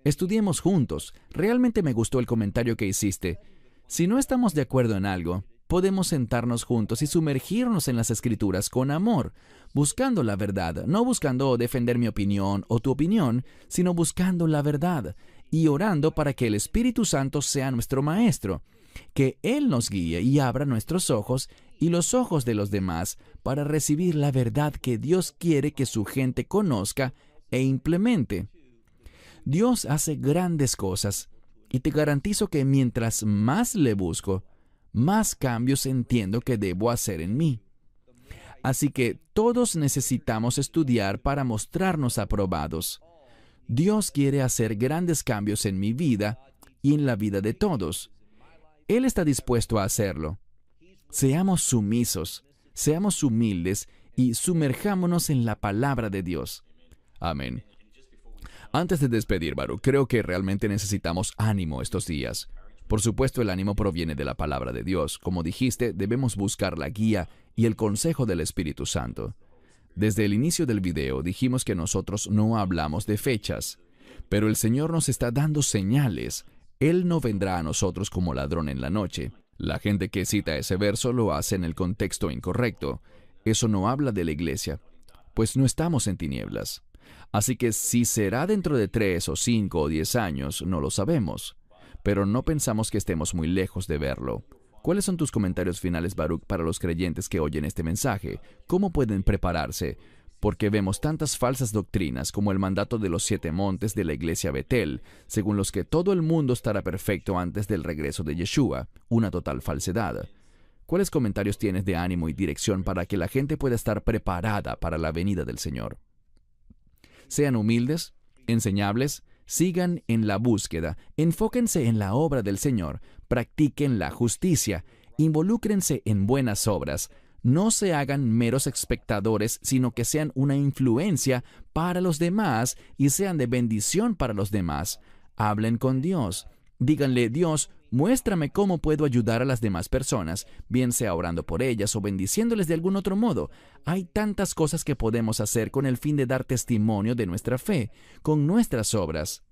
B: Estudiemos juntos. Realmente me gustó el comentario que hiciste. Si no estamos de acuerdo en algo, podemos sentarnos juntos y sumergirnos en las Escrituras con amor, buscando la verdad, no buscando defender mi opinión o tu opinión, sino buscando la verdad y orando para que el Espíritu Santo sea nuestro Maestro, que Él nos guíe y abra nuestros ojos y los ojos de los demás para recibir la verdad que Dios quiere que su gente conozca e implemente. Dios hace grandes cosas y te garantizo que mientras más le busco, más cambios entiendo que debo hacer en mí. Así que todos necesitamos estudiar para mostrarnos aprobados. Dios quiere hacer grandes cambios en mi vida y en la vida de todos. Él está dispuesto a hacerlo. Seamos sumisos, seamos humildes y sumerjámonos en la palabra de Dios. Amén. Antes de despedir, Baruch, creo que realmente necesitamos ánimo estos días. Por supuesto, el ánimo proviene de la palabra de Dios. Como dijiste, debemos buscar la guía y el consejo del Espíritu Santo. Desde el inicio del video dijimos que nosotros no hablamos de fechas, pero el Señor nos está dando señales. Él no vendrá a nosotros como ladrón en la noche. La gente que cita ese verso lo hace en el contexto incorrecto. Eso no habla de la iglesia, pues no estamos en tinieblas. Así que si será dentro de 3 o 5 o 10 años, no lo sabemos. Pero no pensamos que estemos muy lejos de verlo. ¿Cuáles son tus comentarios finales, Baruch, para los creyentes que oyen este mensaje? ¿Cómo pueden prepararse? Porque vemos tantas falsas doctrinas como el mandato de los 7 montes de la iglesia Betel, según los que todo el mundo estará perfecto antes del regreso de Yeshua, una total falsedad. ¿Cuáles comentarios tienes de ánimo y dirección para que la gente pueda estar preparada para la venida del Señor? Sean humildes, enseñables, sigan en la búsqueda, enfóquense en la obra del Señor, practiquen la justicia, involúcrense en buenas obras, no se hagan meros espectadores, sino que sean una influencia para los demás y sean de bendición para los demás. Hablen con Dios. Díganle, Dios, muéstrame cómo puedo ayudar a las demás personas, bien sea orando por ellas o bendiciéndoles de algún otro modo. Hay tantas cosas que podemos hacer con el fin de dar testimonio de nuestra fe, con nuestras obras.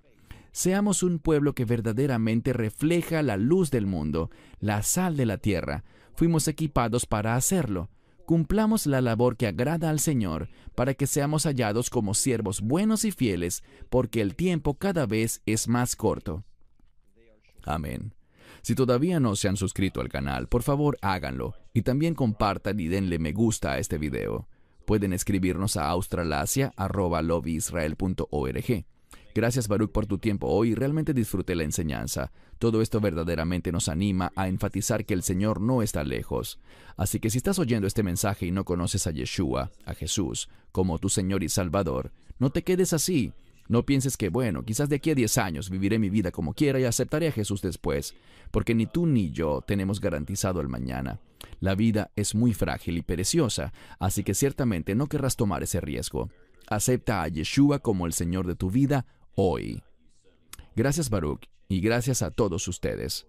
B: Seamos un pueblo que verdaderamente refleja la luz del mundo, la sal de la tierra. Fuimos equipados para hacerlo. Cumplamos la labor que agrada al Señor, para que seamos hallados como siervos buenos y fieles, porque el tiempo cada vez es más corto. Amén. Si todavía no se han suscrito al canal, por favor háganlo y también compartan y denle me gusta a este video. Pueden escribirnos a australasia@lobbyisrael.org. Gracias, Baruch, por tu tiempo hoy. Realmente disfruté la enseñanza. Todo esto verdaderamente nos anima a enfatizar que el Señor no está lejos. Así que si estás oyendo este mensaje y no conoces a Yeshua, a Jesús, como tu Señor y Salvador, no te quedes así. No pienses que, bueno, quizás de aquí a 10 años viviré mi vida como quiera y aceptaré a Jesús después, porque ni tú ni yo tenemos garantizado el mañana. La vida es muy frágil y preciosa, así que ciertamente no querrás tomar ese riesgo. Acepta a Yeshua como el Señor de tu vida hoy. Gracias, Baruch, y gracias a todos ustedes.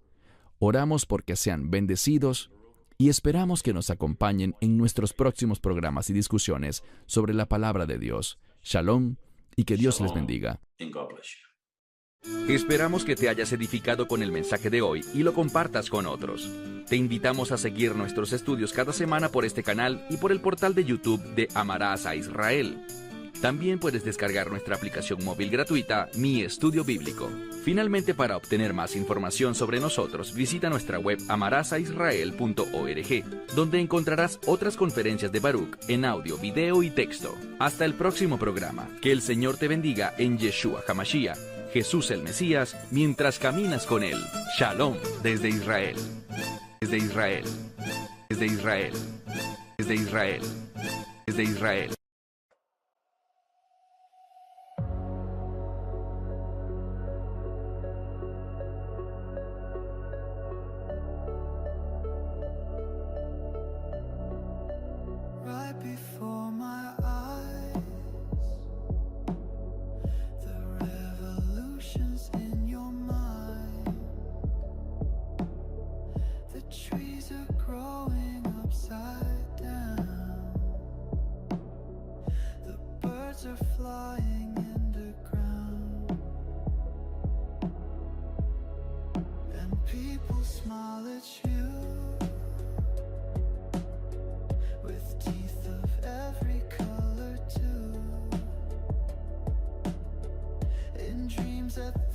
B: Oramos porque sean bendecidos y esperamos que nos acompañen en nuestros próximos programas y discusiones sobre la palabra de Dios. Shalom y que Dios les bendiga.
A: Esperamos que te hayas edificado con el mensaje de hoy y lo compartas con otros. Te invitamos a seguir nuestros estudios cada semana por este canal y por el portal de YouTube de Amarás a Israel. También puedes descargar nuestra aplicación móvil gratuita, Mi Estudio Bíblico. Finalmente, para obtener más información sobre nosotros, visita nuestra web amarasaisrael.org, donde encontrarás otras conferencias de Baruch en audio, video y texto. Hasta el próximo programa. Que el Señor te bendiga en Yeshua HaMashiach, Jesús el Mesías, mientras caminas con Él. Shalom desde Israel. Desde Israel. Desde Israel. Desde Israel. Desde Israel.
C: Right before my eyes, the revolutions in your mind. The trees are growing upside down. The birds are flying underground. And people smile at you with teeth of every color too. In dreams that